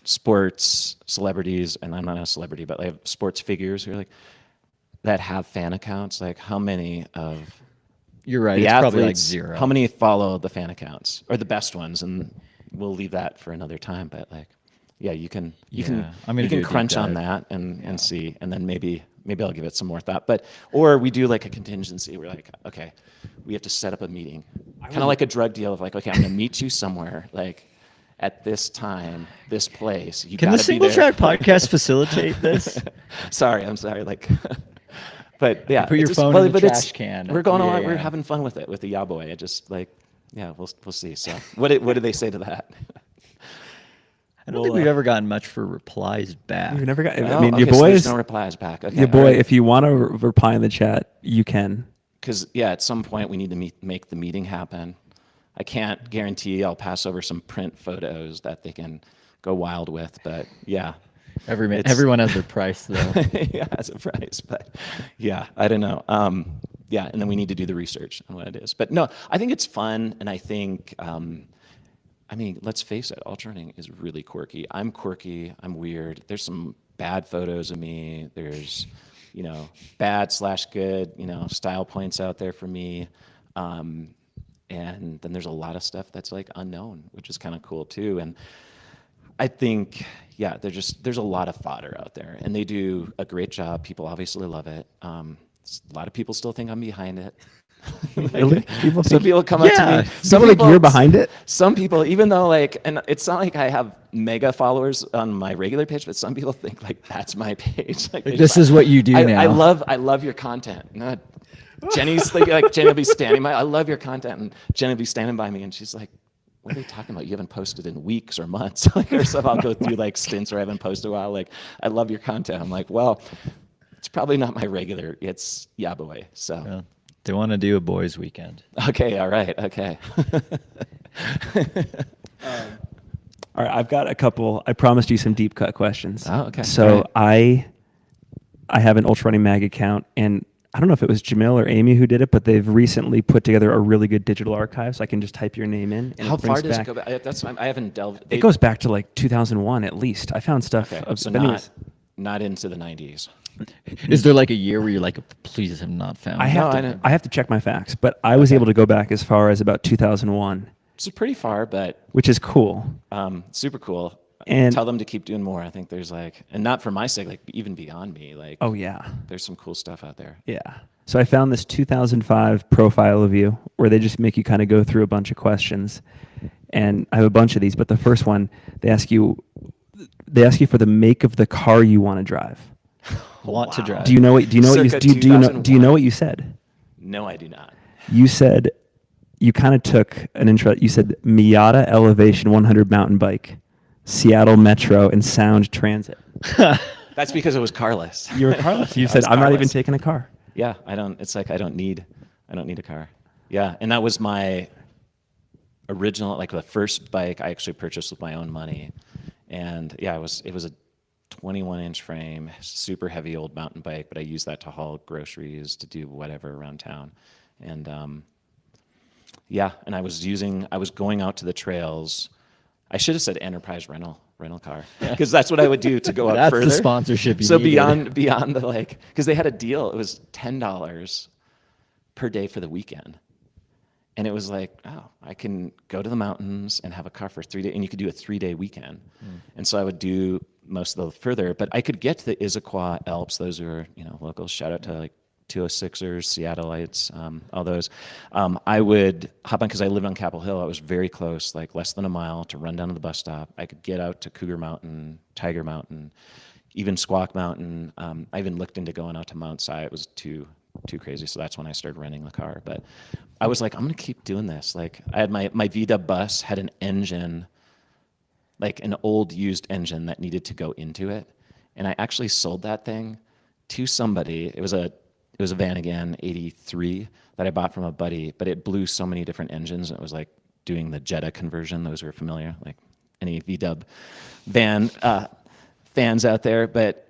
Sports celebrities, and I'm not a celebrity, but sports figures who are that have fan accounts. How many of you're right? The it's athletes, probably 0. How many follow the fan accounts or the best ones? And we'll leave that for another time. But you can crunch on that and see, and then maybe I'll give it some more thought. Or we do a contingency. We're okay, we have to set up a meeting, kind of like a drug deal of okay, I'm going to meet you somewhere at this time, this place. Can the Singletrack Podcast facilitate this? I'm sorry. But yeah, put your phone in the trash can. We're going on. We're having fun with it with the Ya Boy. I just we'll see. So what did they say to that? I don't think we've ever gotten much for replies back. We've never got. Your boy is no replies back. Okay, your boy, right. If you want to reply in the chat, you can. Because at some point we need to make the meeting happen. I can't guarantee I'll pass over some print photos that they can go wild with, but yeah. Everyone has their price though. Yeah, has a price, but yeah, I don't know. And then we need to do the research on what it is. But no, I think it's fun, and I think, let's face it, ultrarunning is really quirky. I'm quirky. I'm weird. There's some bad photos of me. There's, bad/good, style points out there for me. And then there's a lot of stuff that's unknown, which is kind of cool too. And I think, there's a lot of fodder out there, and they do a great job. People obviously love it. A lot of people still think I'm behind it. Really? Some people come up to me. Some people you're behind it. Some people, even though and it's not like I have mega followers on my regular page, but some people think that's my page. This is what you do now. I love your content. Not Jenny's Jenny will be standing by. I love your content, and Jenny will be standing by me, and she's like, "What are they talking about? You haven't posted in weeks or months." Or so I'll go through stints where I haven't posted a while. I love your content. I'm like, well, it's probably not my regular. It's Ya Boy. So yeah, they want to do a boys' weekend. Okay. All right. Okay. All right. I've got a couple. I promised you some deep cut questions. Oh, okay. So I have an Ultrarunning Mag account, and I don't know if it was Jamil or Amy who did it, but they've recently put together a really good digital archive, so I can just type your name in. And how far does it go back? I haven't delved. It goes back to 2001 at least. I found stuff. Okay. So not into the 90s. Is there like a year where you're like, please have not found? I it? have No, I to. know. I have to check my facts, but I was able to go back as far as about 2001, It's pretty far, but which is cool. super cool. And- Tell them to keep doing more. I think there's like, and not for my sake, like even beyond me, like, Oh yeah, there's some cool stuff out there. yeah. So I found this 2005 profile of you where they just make you kind of go through a bunch of questions, and I have a bunch of these. But the first one, they ask you for the make of the car you want to drive. Want to drive? Do you know what? Do you know what you Circa do you know? Do you 2001. know what you said? No, I do not. You said you kind of took an intro. You said Miata Elevation 100 mountain bike, Seattle Metro, and Sound Transit. That's because it was carless. You were carless. You I said was I'm not even carless. taking a car. Yeah, I don't. It's like I don't need a car. Yeah, and that was my original, like the first bike I actually purchased with my own money, and yeah, it was a 21-inch frame, super heavy old mountain bike, but I used that to haul groceries, to do whatever around town, and yeah, and I was going out to the trails. I should have said enterprise rental car, because that's what I would do to go out That's further. the sponsorship you So needed. beyond the like, because they had a deal. It was $10 per day for the weekend, and it was like, oh, I can go to the mountains and have a car for 3 days, and you could do a 3-day weekend. And so I would do most of the further, but I could get to the Issaquah Alps. Those are locals. Shout out to like 206ers, Seattleites, all those. I would hop on because I lived on Capitol Hill. I was very close, like less than a mile to run down to the bus stop. I could get out to Cougar Mountain, Tiger Mountain, even Squawk Mountain. I even looked into going out to Mount Si. It was too crazy, so that's when I started renting the car. But I was like, I'm gonna keep doing this. Like I had my VW bus had an engine, like an old used engine that needed to go into it, and I actually sold that thing to somebody. It was a Vanagon 83 that I bought from a buddy, but it blew so many different engines, and it was like doing the Jetta conversion. Those are familiar, like any VW van fans out there, but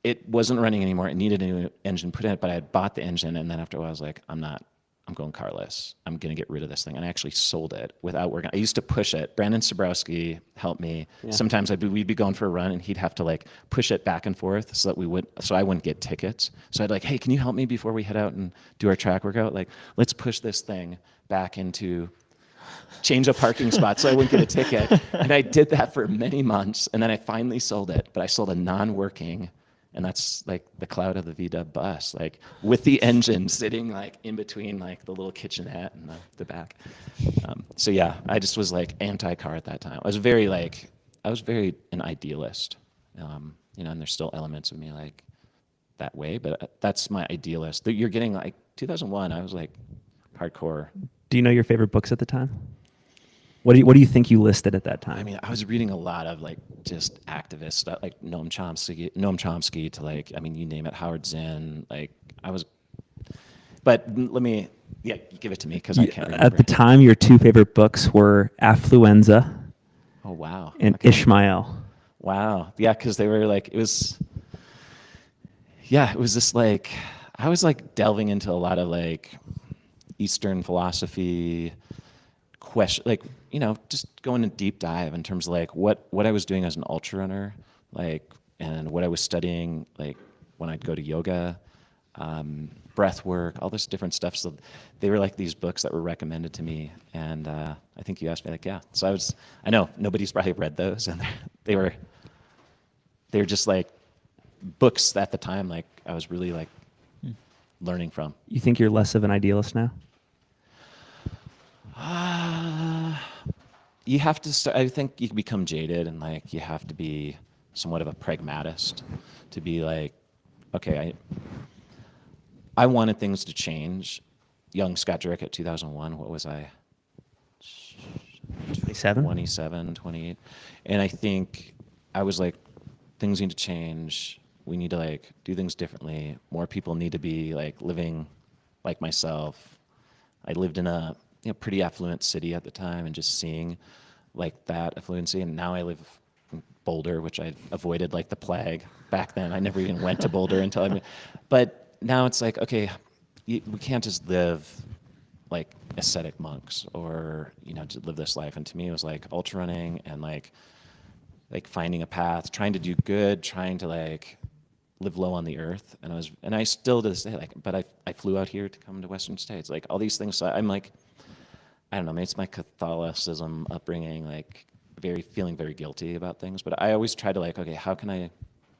it wasn't running anymore. It needed a new engine put in it, but I had bought the engine, and then after a while I was like, I'm going carless. I'm going to get rid of this thing. And I actually sold it without working. I used to push it. Brandon Sabrowski helped me. Yeah. Sometimes we'd be going for a run, and he'd have to like push it back and forth so I wouldn't get tickets. So I'd like, hey, can you help me before we head out and do our track workout? Like, let's push this thing back into, change a parking spot so I wouldn't get a ticket. And I did that for many months, and then I finally sold it. But I sold a non-working, and that's like the cloud of the VW bus, like with the engine sitting like in between like the little kitchenette and the back. So yeah, I just was like anti-car at that time. I was very an idealist, and there's still elements of me like that way, but that's my idealist. You're getting like 2001, I was like hardcore. Do you know your favorite books at the time? What do you think you listed at that time? I mean, I was reading a lot of like just activist stuff, like Noam Chomsky to like, I mean, you name it, Howard Zinn. Like but let me, give it to me because I can't remember. At the time, your two favorite books were Affluenza. Oh wow. And Okay. Ishmael. Wow. Yeah, because they were like, it was this like, I was like delving into a lot of like Eastern philosophy question, like, just going a deep dive in terms of like what I was doing as an ultra runner, like, and what I was studying, like when I'd go to yoga, breath work, all this different stuff. So they were like these books that were recommended to me. And I think you asked me like, yeah. So I know nobody's probably read those, and they were just like books at the time, like I was really like learning from. You think you're less of an idealist now? You have to start, I think you can become jaded, and like you have to be somewhat of a pragmatist to be like, okay, I wanted things to change. Young Scott Jurek at 2001, what was I? 27, 28. And I think I was like, things need to change. We need to like do things differently. More people need to be like living like myself. I lived in a pretty affluent city at the time, and just seeing like that affluency. And now I live in Boulder, which I avoided like the plague back then. I never even went to Boulder until but now it's like, okay, we can't just live like ascetic monks or, to live this life. And to me, it was like ultra running and like finding a path, trying to do good, trying to like live low on the earth, and I still to this day, like, but I flew out here to come to Western States, like all these things. So I'm like, I don't know, maybe it's my Catholicism upbringing, like feeling very guilty about things. But I always try to like, okay, how can I,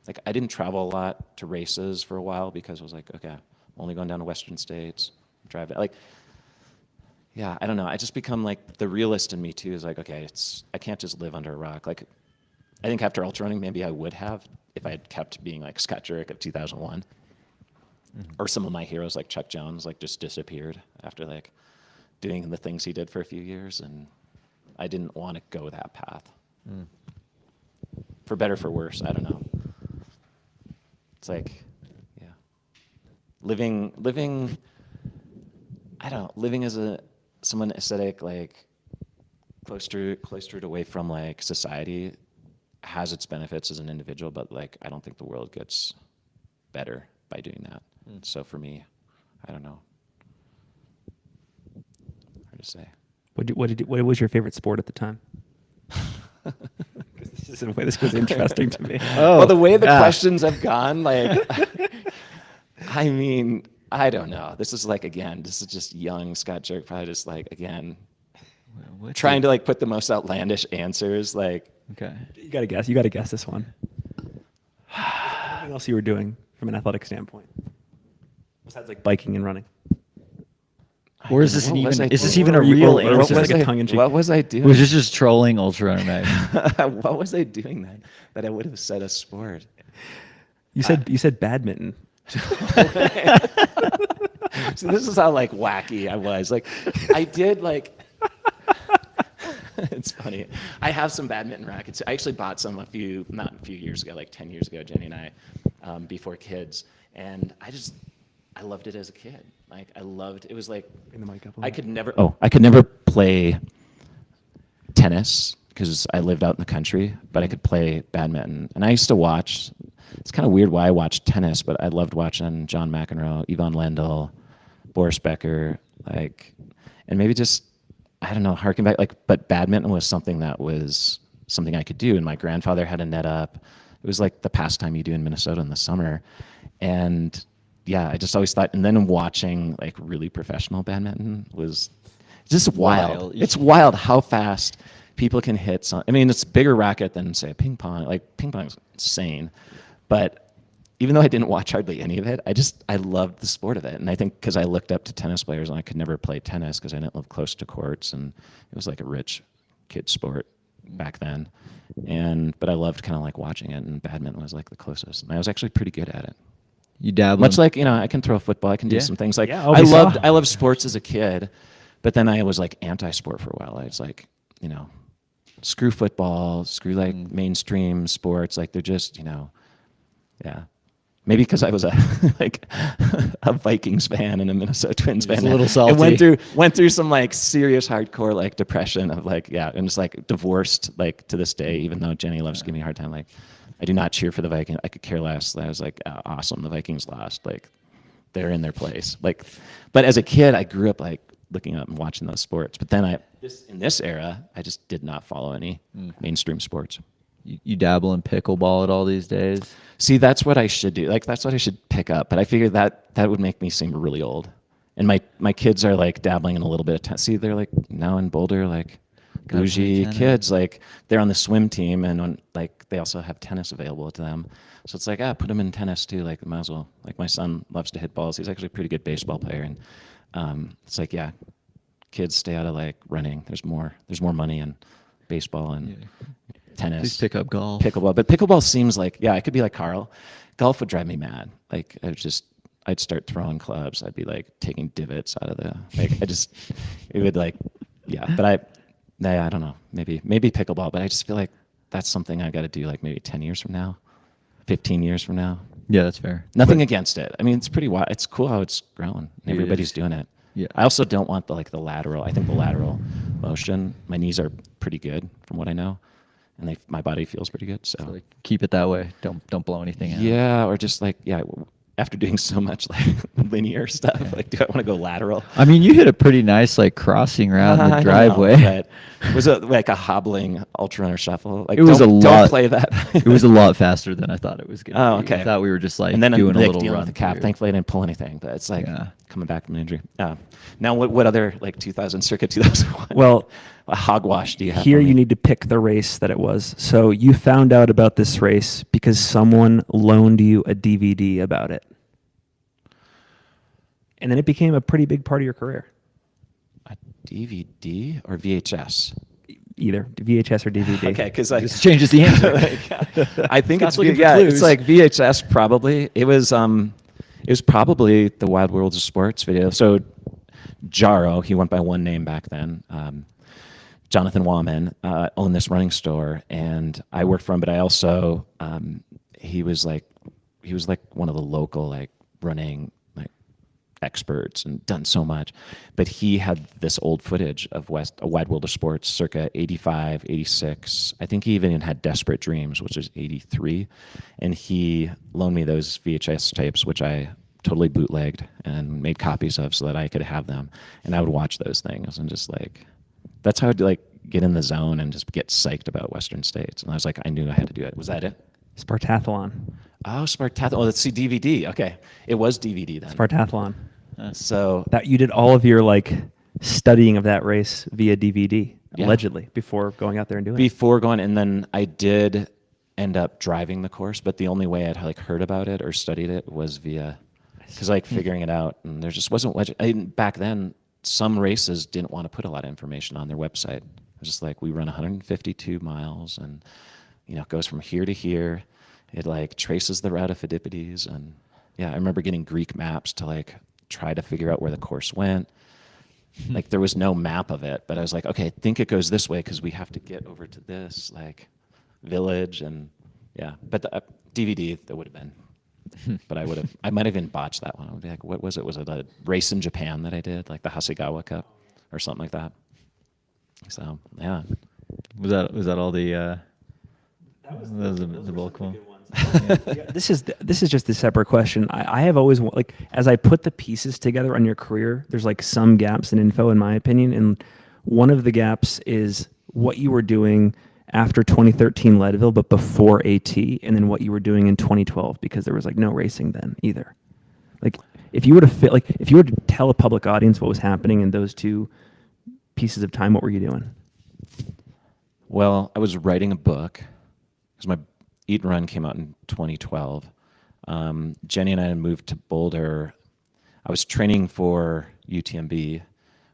like, I didn't travel a lot to races for a while because I was like, okay, I'm only going down to Western States, drive it. Like, yeah, I don't know. I just become like, the realist in me too is like, okay, I can't just live under a rock. Like, I think after ultrarunning, maybe I would have if I had kept being like Scott Jurek of 2001. Or some of my heroes like Chuck Jones, like just disappeared after like doing the things he did for a few years, and I didn't want to go that path. For better, for worse, I don't know. It's like, yeah, living. I don't know, living as someone aesthetic, like cloistered away from like society, has its benefits as an individual, but like I don't think the world gets better by doing that. So for me, I don't know. Hard to say. What was your favorite sport at the time? This is the way this was interesting to me. Well, the way the questions have gone, like, I mean, I don't know. This is like, again, this is just young Scott Jurek, probably just like, again, trying to like put the most outlandish answers. Like, Okay. You got to guess. You got to guess this one. Anything else you were doing from an athletic standpoint, besides like biking and running? Or is this What even? was I Is this doing? even a Or you- real or answer? was this like a tongue-in-cheek? What was I doing? Was this just trolling Ultrarunning Mag? What was I doing then that I would have said a sport? You said badminton. So this is how like wacky I was. Like, I did like. It's funny. I have some badminton rackets. I actually bought some not a few years ago, like 10 years ago, Jenny and I, before kids, and I loved it as a kid. Like, it was like, In the mic up a I little. could never play tennis because I lived out in the country, but I could play badminton. And I used to watch, it's kind of weird why I watched tennis, but I loved watching John McEnroe, Yvonne Lendl, Boris Becker, like, and maybe just, I don't know, harking back, like, but badminton was something I could do. And my grandfather had a net up. It was like the pastime you do in Minnesota in the summer. And yeah, I just always thought, and then watching like really professional badminton was just wild. It's wild how fast people can hit. I mean, it's a bigger racket than say ping pong. Like, ping pong is insane, but even though I didn't watch hardly any of it, I loved the sport of it. And I think because I looked up to tennis players and I could never play tennis because I didn't live close to courts, and it was like a rich kid sport back then. But I loved kind of like watching it, and badminton was like the closest. And I was actually pretty good at it. You dabble. Much like, I can throw a football, I can do some things. Like, Yeah, I we loved sports as a kid, but then I was like anti-sport for a while. I was like, screw football, screw like mainstream sports. Like, they're just, yeah. Maybe because I was a Vikings fan and a Minnesota Twins fan. a little salty. And went through some like serious hardcore like depression of like, yeah, and it's like divorced like to this day, even though Jenny loves to give me a hard time. Like, I do not cheer for the Vikings. I could care less. I was like, awesome, the Vikings lost. Like, they're in their place. Like, but as a kid, I grew up like looking up and watching those sports. But then in this era, I just did not follow any mainstream sports. You dabble in pickleball at all these days? See, that's what I should do. Like, that's what I should pick up. But I figured that would make me seem really old. And my kids are like dabbling in a little bit of tennis. See, they're like now in Boulder, like bougie kids. Like, they're on the swim team, and like they also have tennis available to them. So it's like, put them in tennis too. Like, might as well. Like, my son loves to hit balls. He's actually a pretty good baseball player. And it's like, yeah, kids stay out of like running. There's more money in baseball and tennis. Please pick up golf. Pickleball. But pickleball seems like, yeah, I could be like Carl. Golf would drive me mad. Like, I'd start throwing clubs. I'd be like taking divots out of it would like, yeah. But I don't know. Maybe pickleball. But I just feel like that's something I got to do like maybe 10 years from now, 15 years from now. Yeah, that's fair. Nothing against it. I mean, it's pretty wild. It's cool how it's growing. Everybody's doing it. Yeah. I also don't want the lateral. I think the lateral motion. My knees are pretty good from what I know, and my body feels pretty good. So Like, keep it that way. Don't blow anything out. yeah, or just like after doing so much like linear stuff, like, do I want to go lateral? I mean, you hit a pretty nice like crossing around I the don't know, driveway. but it was like a hobbling ultra runner shuffle. Like, It was don't a lot. play that. It was a lot faster than I thought it was going to Oh, be. okay. I thought we were just like and then doing I'm a like little dealing run with the calf. through. Thankfully, I didn't pull anything, but it's like Yeah. coming back from an injury. Now, what other like 2000 circa 2001? Well, a hogwash do you have? here for me? you need to pick the race that it was. So you found out about this race because someone loaned you a DVD about it. And then it became a pretty big part of your career. a DVD or VHS. Either VHS or DVD. Okay, because like This changes the answer. I think Scott's it's looking for yeah, clues. it's like VHS probably. It was probably the Wild World of Sports video. So Jaro, he went by one name back then. Jonathan Wallman owned this running store, and I worked for him. But I also he was like one of the local like running like experts and done so much. But he had this old footage of a Wide World of Sports circa 85, 86. I think he even had Desperate Dreams, which is 83. And he loaned me those VHS tapes, which I totally bootlegged and made copies of so that I could have them. And I would watch those things and just like, that's how I'd like get in the zone and just get psyched about Western States. And I was like, I knew I had to do it. Was that it? Spartathlon. Oh, Spartathlon. Oh, let's see, DVD. Okay. It was DVD then. Spartathlon. So That you did all of your like studying of that race via DVD, Yeah. allegedly, before going out there and doing it. before going, and then I did end up driving the course, but the only way I'd like heard about it or studied it was via, because like figuring it out, and there just wasn't back then. Some races didn't want to put a lot of information on their website. It was just like, we run 152 miles, and it goes from here to here. It like traces the route of Pheidippides, and yeah, I remember getting Greek maps to like try to figure out where the course went. Like there was no map of it, but I was like, okay, I think it goes this way because we have to get over to this like village, and yeah. But the DVD that would have been, but I might have even botched that one. I would be like, what was it? Was it a race in Japan that I did, like the Hasegawa Cup or something like that? So yeah. Was that all the? That was the bulk one. This is just a separate question. I have always like, as I put the pieces together on your career, there's like some gaps in info in my opinion, and one of the gaps is what you were doing after 2013 Leadville, but before AT, and then what you were doing in 2012, because there was like no racing then either. Like if you were to tell a public audience what was happening in those two pieces of time, what were you doing? Well, I was writing a book because my Eat and Run came out in 2012. Jenny and I had moved to Boulder. I was training for UTMB,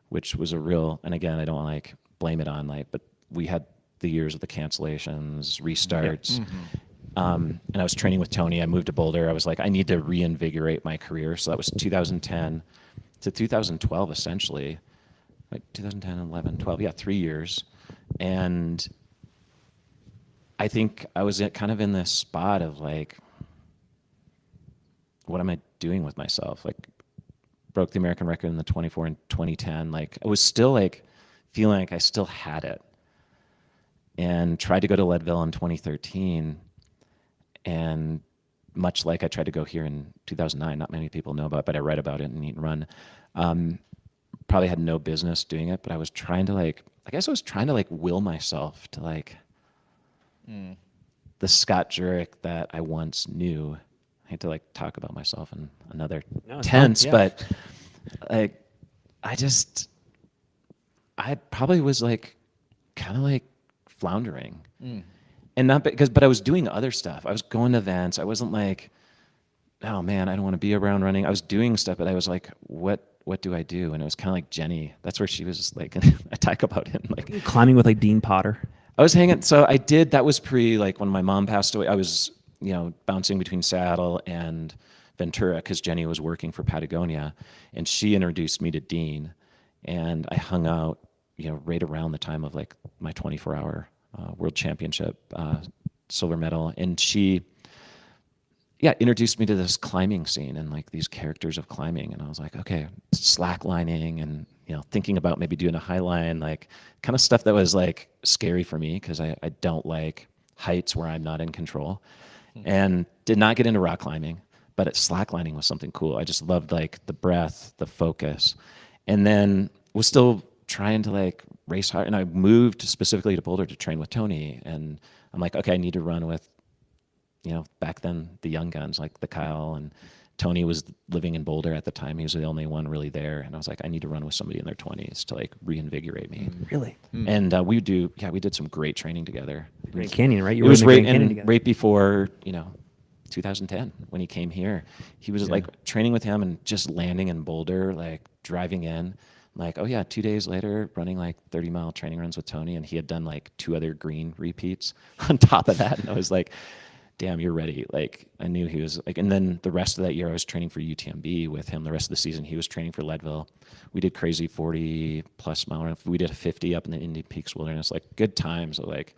which was a real, and again, I don't want to like blame it on like, but we had the years of the cancellations, restarts. And I was training with Tony. I moved to Boulder. I was like, I need to reinvigorate my career. So that was 2010 to 2012, essentially. Like 2010, 11, 12, yeah, 3 years. And I think I was kind of in this spot of like, what am I doing with myself? Like, broke the American record in the 24 in 2010. Like, I was still like feeling like I still had it, and tried to go to Leadville in 2013. And much like I tried to go here in 2009, not many people know about it, but I write about it in Eat and Run. Probably had no business doing it, but I was trying to like, I guess I was trying to like will myself to like the Scott Jurek that I once knew. I hate to like talk about myself in another tense, fine, yeah. but like I probably was like kind of like floundering. And not because, but I was doing other stuff. I was going to events. I wasn't like, oh man, I don't want to be around running. I was doing stuff, but I was like, what do I do? And it was kind of like Jenny. That's where she was just like, I talk about it. Like Climbing with like Dean Potter. I was hanging. So I did, that was like when my mom passed away, I was, bouncing between Seattle and Ventura because Jenny was working for Patagonia, and she introduced me to Dean, and I hung out, right around the time of like my 24-hour world championship, silver medal. And she, introduced me to this climbing scene and like these characters of climbing. And I was like, okay, slacklining and, thinking about maybe doing a high line, like kind of stuff that was like scary for me because I don't like heights where I'm not in control, and did not get into rock climbing, but slacklining was something cool. I just loved like the breath, the focus, and then was still trying to like race hard. And I moved specifically to Boulder to train with Tony. And I'm like, okay, I need to run with, back then the young guns like the Kyle, and Tony was living in Boulder at the time. He was the only one really there. And I was like, I need to run with somebody in their 20s to like reinvigorate me. Really? And we did some great training together. Grand Canyon, right? It was right, right before, 2010 when he came here. He was like training with him and just landing in Boulder, like driving in. Like, oh yeah, 2 days later, running like 30-mile training runs with Tony, and he had done like 2 other green repeats on top of that. And I was like, damn, you're ready. Like, I knew he was like, and then the rest of that year I was training for UTMB with him. The rest of the season he was training for Leadville. We did crazy 40 plus mile run. We did a 50 up in the Indian Peaks Wilderness, like good times of like,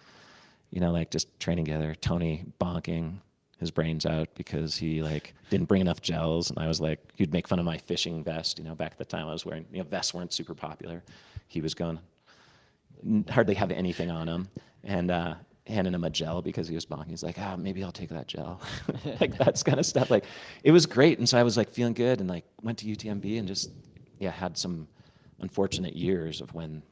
like just training together. Tony bonking his brains out because he like didn't bring enough gels. And I was like, he'd make fun of my fishing vest. Back at the time I was wearing, vests weren't super popular. He was going, hardly have anything on him. And, handing him a gel because he was bonking. He's like, maybe I'll take that gel. Like that's kind of stuff. Like it was great. And so I was like feeling good and like went to UTMB and just, had some unfortunate years of when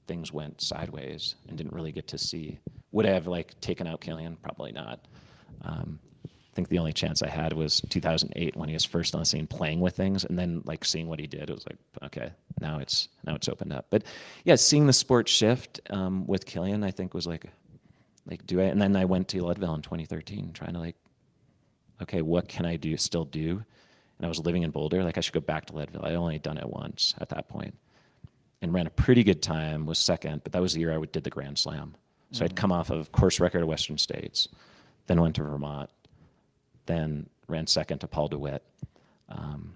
things went sideways and didn't really get to see. Would I have like taken out Killian? Probably not. I think the only chance I had was 2008 when he was first on the scene playing with things, and then like seeing what he did, it was like, okay, now it's opened up. But yeah, seeing the sport shift with Killian, I think was like and then I went to Leadville in 2013 trying to like, okay, what can I still do? And I was living in Boulder, like I should go back to Leadville. I'd only done it once at that point and ran a pretty good time, was second, but that was the year I did the Grand Slam. So I'd come off of course record of Western States, then went to Vermont, then ran second to Paul DeWitt.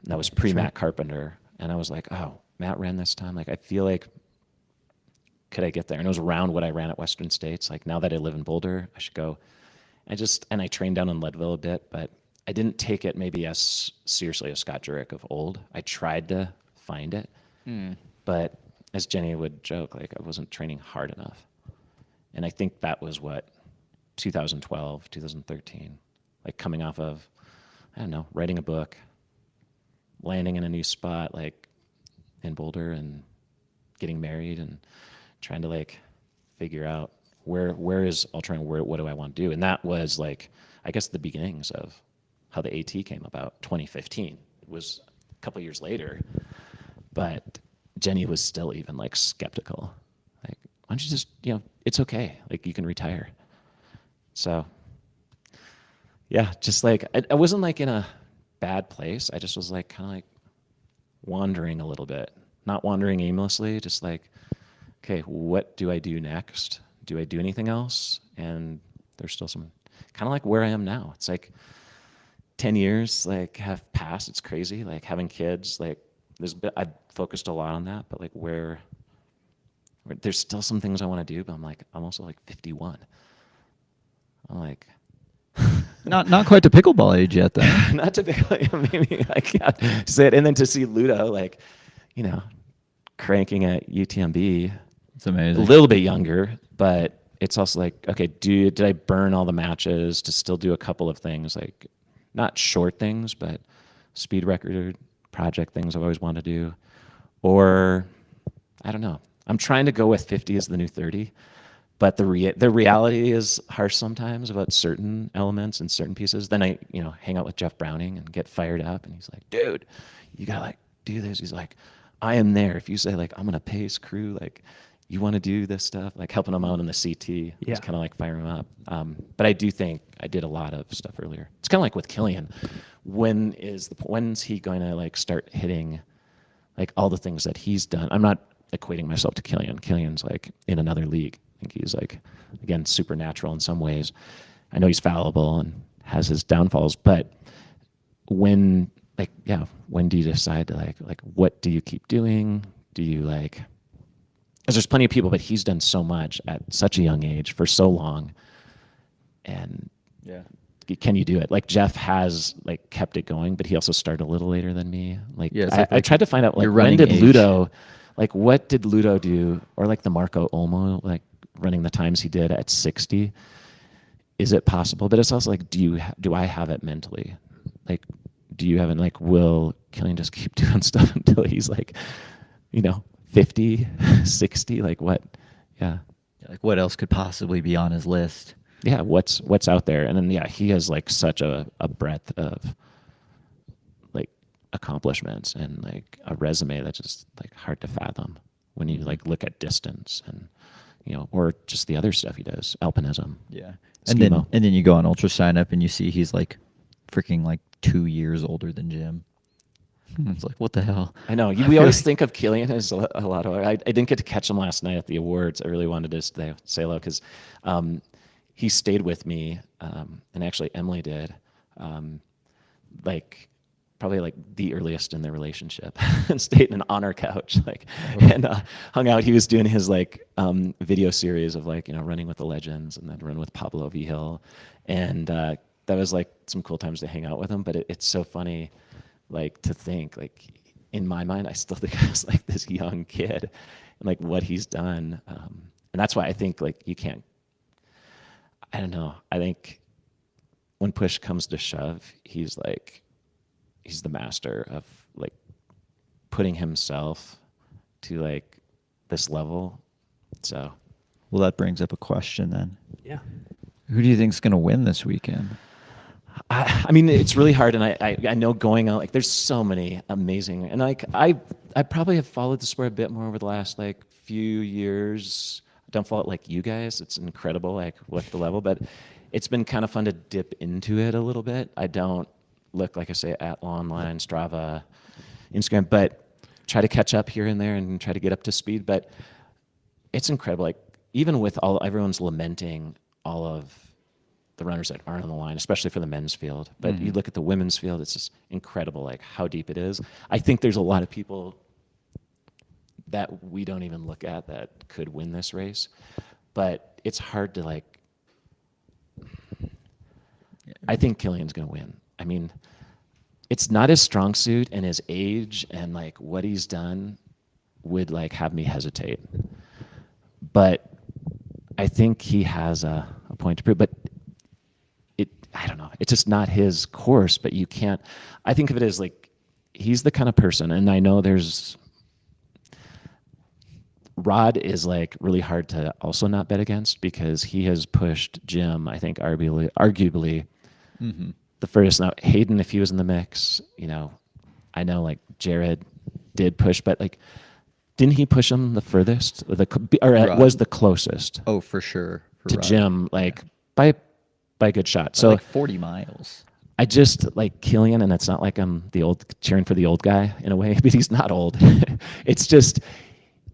That was pre-Matt Carpenter. And I was like, oh, Matt ran this time. Like, I feel like, could I get there? And it was around what I ran at Western States. Like, now that I live in Boulder, I should go. And I trained down in Leadville a bit, but I didn't take it maybe as seriously as Scott Jurek of old. I tried to find it, but as Jenny would joke, like I wasn't training hard enough. And I think that was what 2012, 2013, like coming off of, I don't know, writing a book, landing in a new spot, like in Boulder, and getting married and trying to like figure out where is Ultrarunning, what do I want to do? And that was like, I guess the beginnings of how the AT came about. 2015 it was a couple years later, but Jenny was still even like skeptical. Like, why don't you just, it's okay. Like you can retire. So yeah, just like, I wasn't like in a bad place. I just was like, kind of like wandering a little bit, not wandering aimlessly, just like, okay, what do I do next? Do I do anything else? And there's still some, kind of like where I am now. It's like 10 years like have passed. It's crazy. Like having kids, like I've focused a lot on that, but like where there's still some things I want to do, but I'm also like 51. I'm like, not quite to pickleball age yet, though. Not to pickleball, maybe I can't sit. And then to see Ludo, like, cranking at UTMB. It's amazing. A little bit younger, but it's also like, okay, did I burn all the matches to still do a couple of things, like not short things, but speed record project things I've always wanted to do, or I don't know. I'm trying to go with 50 as the new 30, but the reality is harsh sometimes about certain elements and certain pieces. Then I, hang out with Jeff Browning and get fired up, and he's like, dude, you gotta like do this. He's like, I am there. If you say like, I'm gonna pace crew, like you want to do this stuff, like helping them out in the CT. It's kind of like firing them up. But I do think I did a lot of stuff earlier. It's kind of like with Killian. When's he going to like start hitting like all the things that he's done? I'm not equating myself to Killian. Killian's like in another league. I think he's like, again, supernatural in some ways. I know he's fallible and has his downfalls, but when do you decide to like what do you keep doing? Do you like, because there's plenty of people, but he's done so much at such a young age for so long. And can you do it? Like Jeff has like kept it going, but he also started a little later than me. Like, I tried to find out like when did Ludo, like what did Ludo do? Or like the Marco Olmo, like running the times he did at 60. Is it possible? But it's also like, do I have it mentally? Like, do you have it? Like, will Killian just keep doing stuff until he's like, 50, 60? Like what? Yeah. Like what else could possibly be on his list? Yeah. What's out there? And then, he has like such a breadth of like accomplishments and like a resume that's just like hard to fathom when you like look at distance and, or just the other stuff he does, alpinism. Yeah. Schemo. And then you go on Ultra Sign Up and you see he's like freaking like 2 years older than Jim. It's like, what the hell? I know. We always think of Killian as a lot of. I didn't get to catch him last night at the awards. I really wanted to say hello because he stayed with me, and actually Emily did, probably like the earliest in their relationship, and stayed in an honor couch, and hung out. He was doing his video series of running with the legends, and then run with Pablo Vigil, and that was like some cool times to hang out with him. But it's so funny. To think, in my mind, I still think I was like this young kid, and like what he's done, and that's why I think you can't. I don't know. I think when push comes to shove, he's the master of putting himself to this level. So, well, that brings up a question then. Yeah. Who do you think's going to win this weekend? I mean, it's really hard, and I know going out, there's so many amazing, and I probably have followed the sport a bit more over the last few years. I don't follow it like you guys. It's incredible, what the level, but it's been kind of fun to dip into it a little bit. I don't look, like I say, at online, Strava, Instagram, but try to catch up here and there and try to get up to speed. But it's incredible. Even with everyone's lamenting all of the runners that aren't on the line, especially for the men's field. But you look at the women's field, it's just incredible, how deep it is. I think there's a lot of people that we don't even look at that could win this race. But it's hard to I think Killian's going to win. I mean, it's not his strong suit, and his age and what he's done would have me hesitate. But I think he has a point to prove. But I don't know. It's just not his course, but you can't. I think of it as he's the kind of person, and I know Rod is really hard to also not bet against because he has pushed Jim, I think, arguably the furthest. Now, Hayden, if he was in the mix, I know Jared did push, but didn't he push him the furthest? Or was the closest? Oh, for sure. To Rod. Jim, by a good shot. So 40 miles. I just like Killian, and it's not like I'm cheering for the old guy in a way, but he's not old. It's just,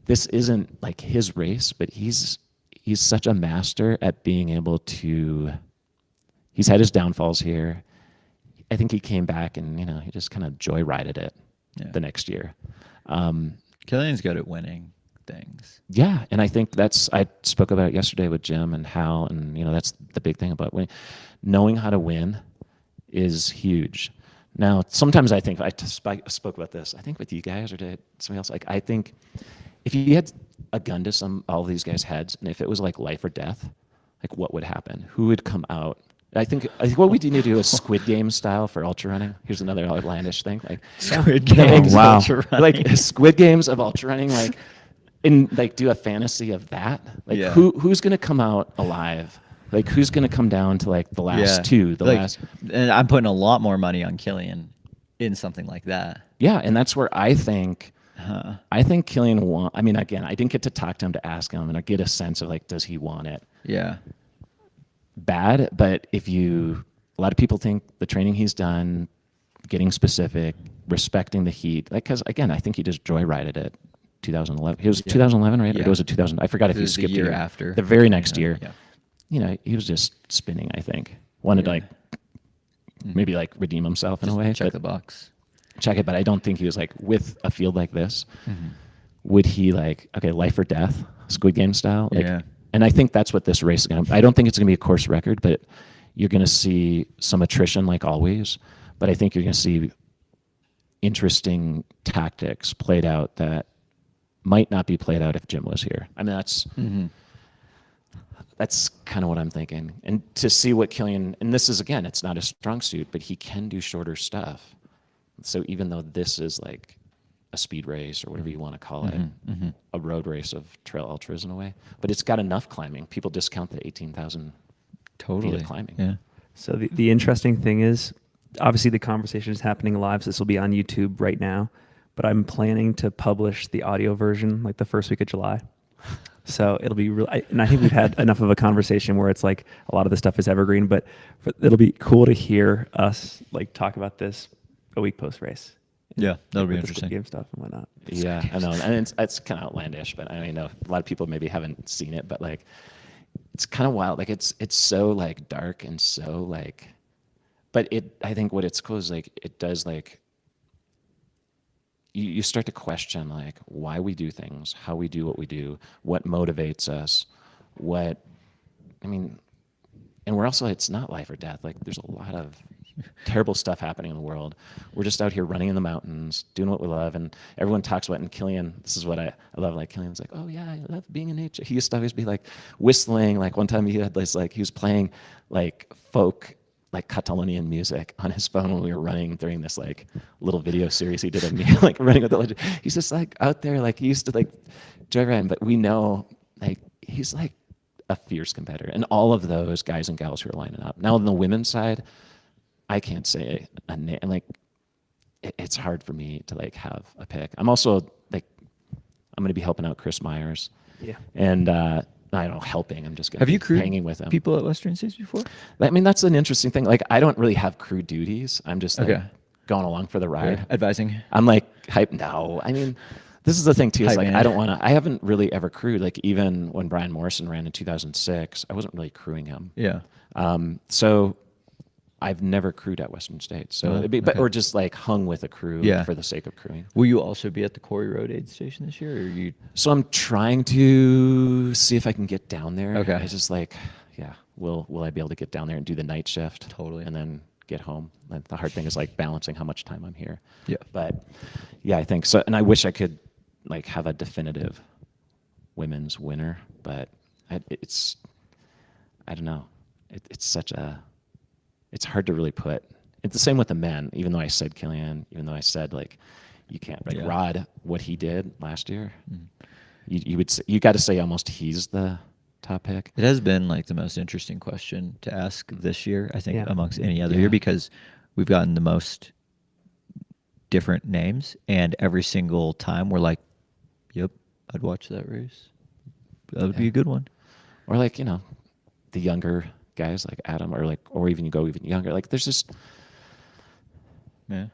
this isn't his race, but he's such a master at being able to, he's had his downfalls here. I think he came back and, he just kind of joyrided it the next year. Killian's good at winning things. Yeah, and I think I spoke about it yesterday with Jim and Hal, and that's the big thing about winning. Knowing how to win is huge. Now, sometimes I think I spoke about this. I think with you guys or to somebody else. I think if you had a gun to all of these guys' heads, and if it was life or death, what would happen? Who would come out? I think what we need to do is Squid Game style for ultra running. Here's another outlandish thing, Squid Games. Wow. Ultra running. Squid Games of ultra running, and do a fantasy of that. Who's gonna come out alive? Who's gonna come down to the last two? Last. And I'm putting a lot more money on Killian in something like that. Yeah, and that's where I think. I think Killian want. I mean, again, I didn't get to talk to him to ask him, and I get a sense of does he want it? Yeah. Bad, but a lot of people think the training he's done, getting specific, respecting the heat, because again, I think he just joyrided it. 2011. He was 2011, right? Yeah. Or was it 2000? I forgot if he was skipped the year after. The very next year. Yeah. He was just spinning, I think. Wanted to maybe redeem himself in a way. Check the box. Check it, but I don't think he was with a field like this. Would he okay, life or death, Squid Game style? Yeah. And I think that's what this race is going to. I don't think it's going to be a course record, but you're going to see some attrition like always. But I think you're going to see interesting tactics played out that might not be played out if Jim was here. I mean, that's kind of what I'm thinking. And to see what Killian, and this is, again, it's not a strong suit, but he can do shorter stuff. So even though this is like a speed race or whatever you want to call it, a road race of trail ultras in a way, but it's got enough climbing. People discount the 18,000 feet of climbing. Yeah. So the interesting thing is, obviously the conversation is happening live. So this will be on YouTube right now, but I'm planning to publish the audio version like the first week of July. So it'll be real. And I think we've had enough of a conversation where it's like a lot of the stuff is evergreen, but it'll be cool to hear us like talk about this a week post race. Yeah, that'll be With the interesting. Squid Game stuff and whatnot. Yeah, I know, and it's kind of outlandish, but I know a lot of people maybe haven't seen it, but like, it's kind of wild. Like it's so like dark and so like, but I think what it's cool is like it does like. You start to question like why we do things, how we do what we do, what motivates us, and we're also, it's not life or death. Like there's a lot of terrible stuff happening in the world. We're just out here running in the mountains, doing what we love. And everyone talks about, and Killian, this is what I love, like Killian's like, oh yeah, I love being in nature. He used to always be like whistling. Like one time he had this, like he was playing like folk, like Catalonian music on his phone when we were running during this like little video series he did of me like running with the legend. He's just like out there, like he used to like joyride, but we know like he's like a fierce competitor. And all of those guys and gals who are lining up. Now on the women's side, I can't say a name. Like it's hard for me to like have a pick. I'm also like, I'm going to be helping out Chris Myers. Yeah. And I don't know, helping. I'm just going to Have you be crewed hanging with him. people at Western States before? I mean, that's an interesting thing. Like, I don't really have crew duties. I'm just like going along for the ride. Yeah. Advising. I'm like hype. No, I mean, this is the thing too. Is like, I don't want to. I haven't really ever crewed. Like even when Brian Morrison ran in 2006, I wasn't really crewing him. Yeah. So I've never crewed at Western States. So it'd be, but or just like hung with a crew for the sake of crewing. Will you also be at the Quarry Road aid station this year, or are you? So I'm trying to see if I can get down there. Okay. I just like, will I be able to get down there and do the night shift? Totally. And then get home. And the hard thing is like balancing how much time I'm here. Yeah. But yeah, I think so. And I wish I could like have a definitive women's winner, but I don't know. It's such a, it's hard to really put. It's the same with the men, even though I said Killian, even though I said like, you can't, like Rod, what he did last year, you would say, you got to say almost he's the top pick. It has been like the most interesting question to ask this year, I think, amongst any other Yeah. year, because we've gotten the most different names, and every single time we're like, yep, I'd watch that race. That would be a good one. Or like, you know, the younger guys like Adam, or like, or even you go even younger. Like there's just, I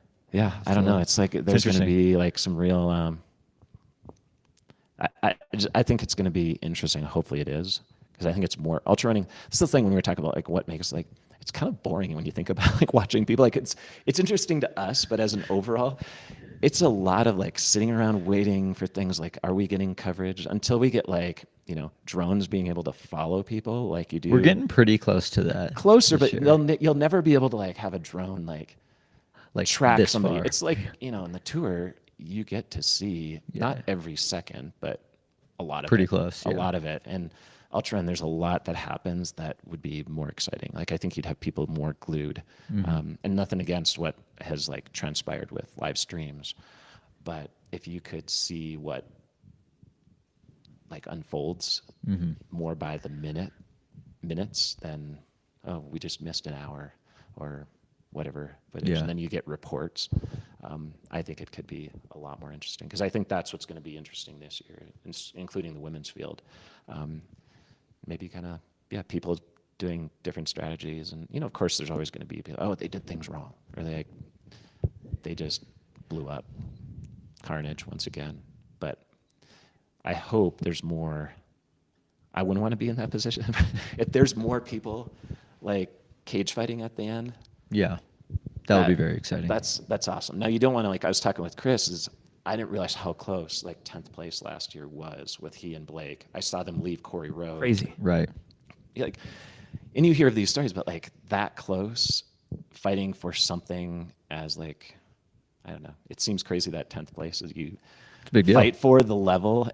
don't know. It's like there's going to be like some real. I think it's going to be interesting. Hopefully it is, because I think it's more ultra running. This is the thing when we were talking about like what makes like, it's kind of boring when you think about like watching people. Like it's interesting to us, but as an overall, it's a lot of like sitting around waiting for things like, are we getting coverage until we get like, you know, drones being able to follow people like you do. We're getting pretty close to that. Closer, but you'll never be able to like have a drone like track somebody. Far. It's like, you know, in the tour, you get to see not every second, but a lot of pretty it. close. A lot of it. And ultra, and there's a lot that happens that would be more exciting. Like I think you'd have people more glued, and nothing against what has like transpired with live streams, but if you could see what like unfolds more by the minutes, then we just missed an hour or whatever footage, and then you get reports. I think it could be a lot more interesting, because I think that's what's going to be interesting this year, including the women's field. Maybe kind of people doing different strategies, and you know, of course, there's always going to be people, oh, they did things wrong, or they just blew up. Carnage once again. But I hope there's more. I wouldn't want to be in that position. If there's more people like cage fighting at the end, that would be very exciting. That's awesome. Now you don't want to, like I was talking with Chris, is I didn't realize how close like 10th place last year was with he and Blake. I saw them leave Quarry Road. Crazy. Right. Like, and you hear of these stories, but like that close, fighting for something as like, I don't know. It seems crazy that 10th place is you It's a big deal. fight for the level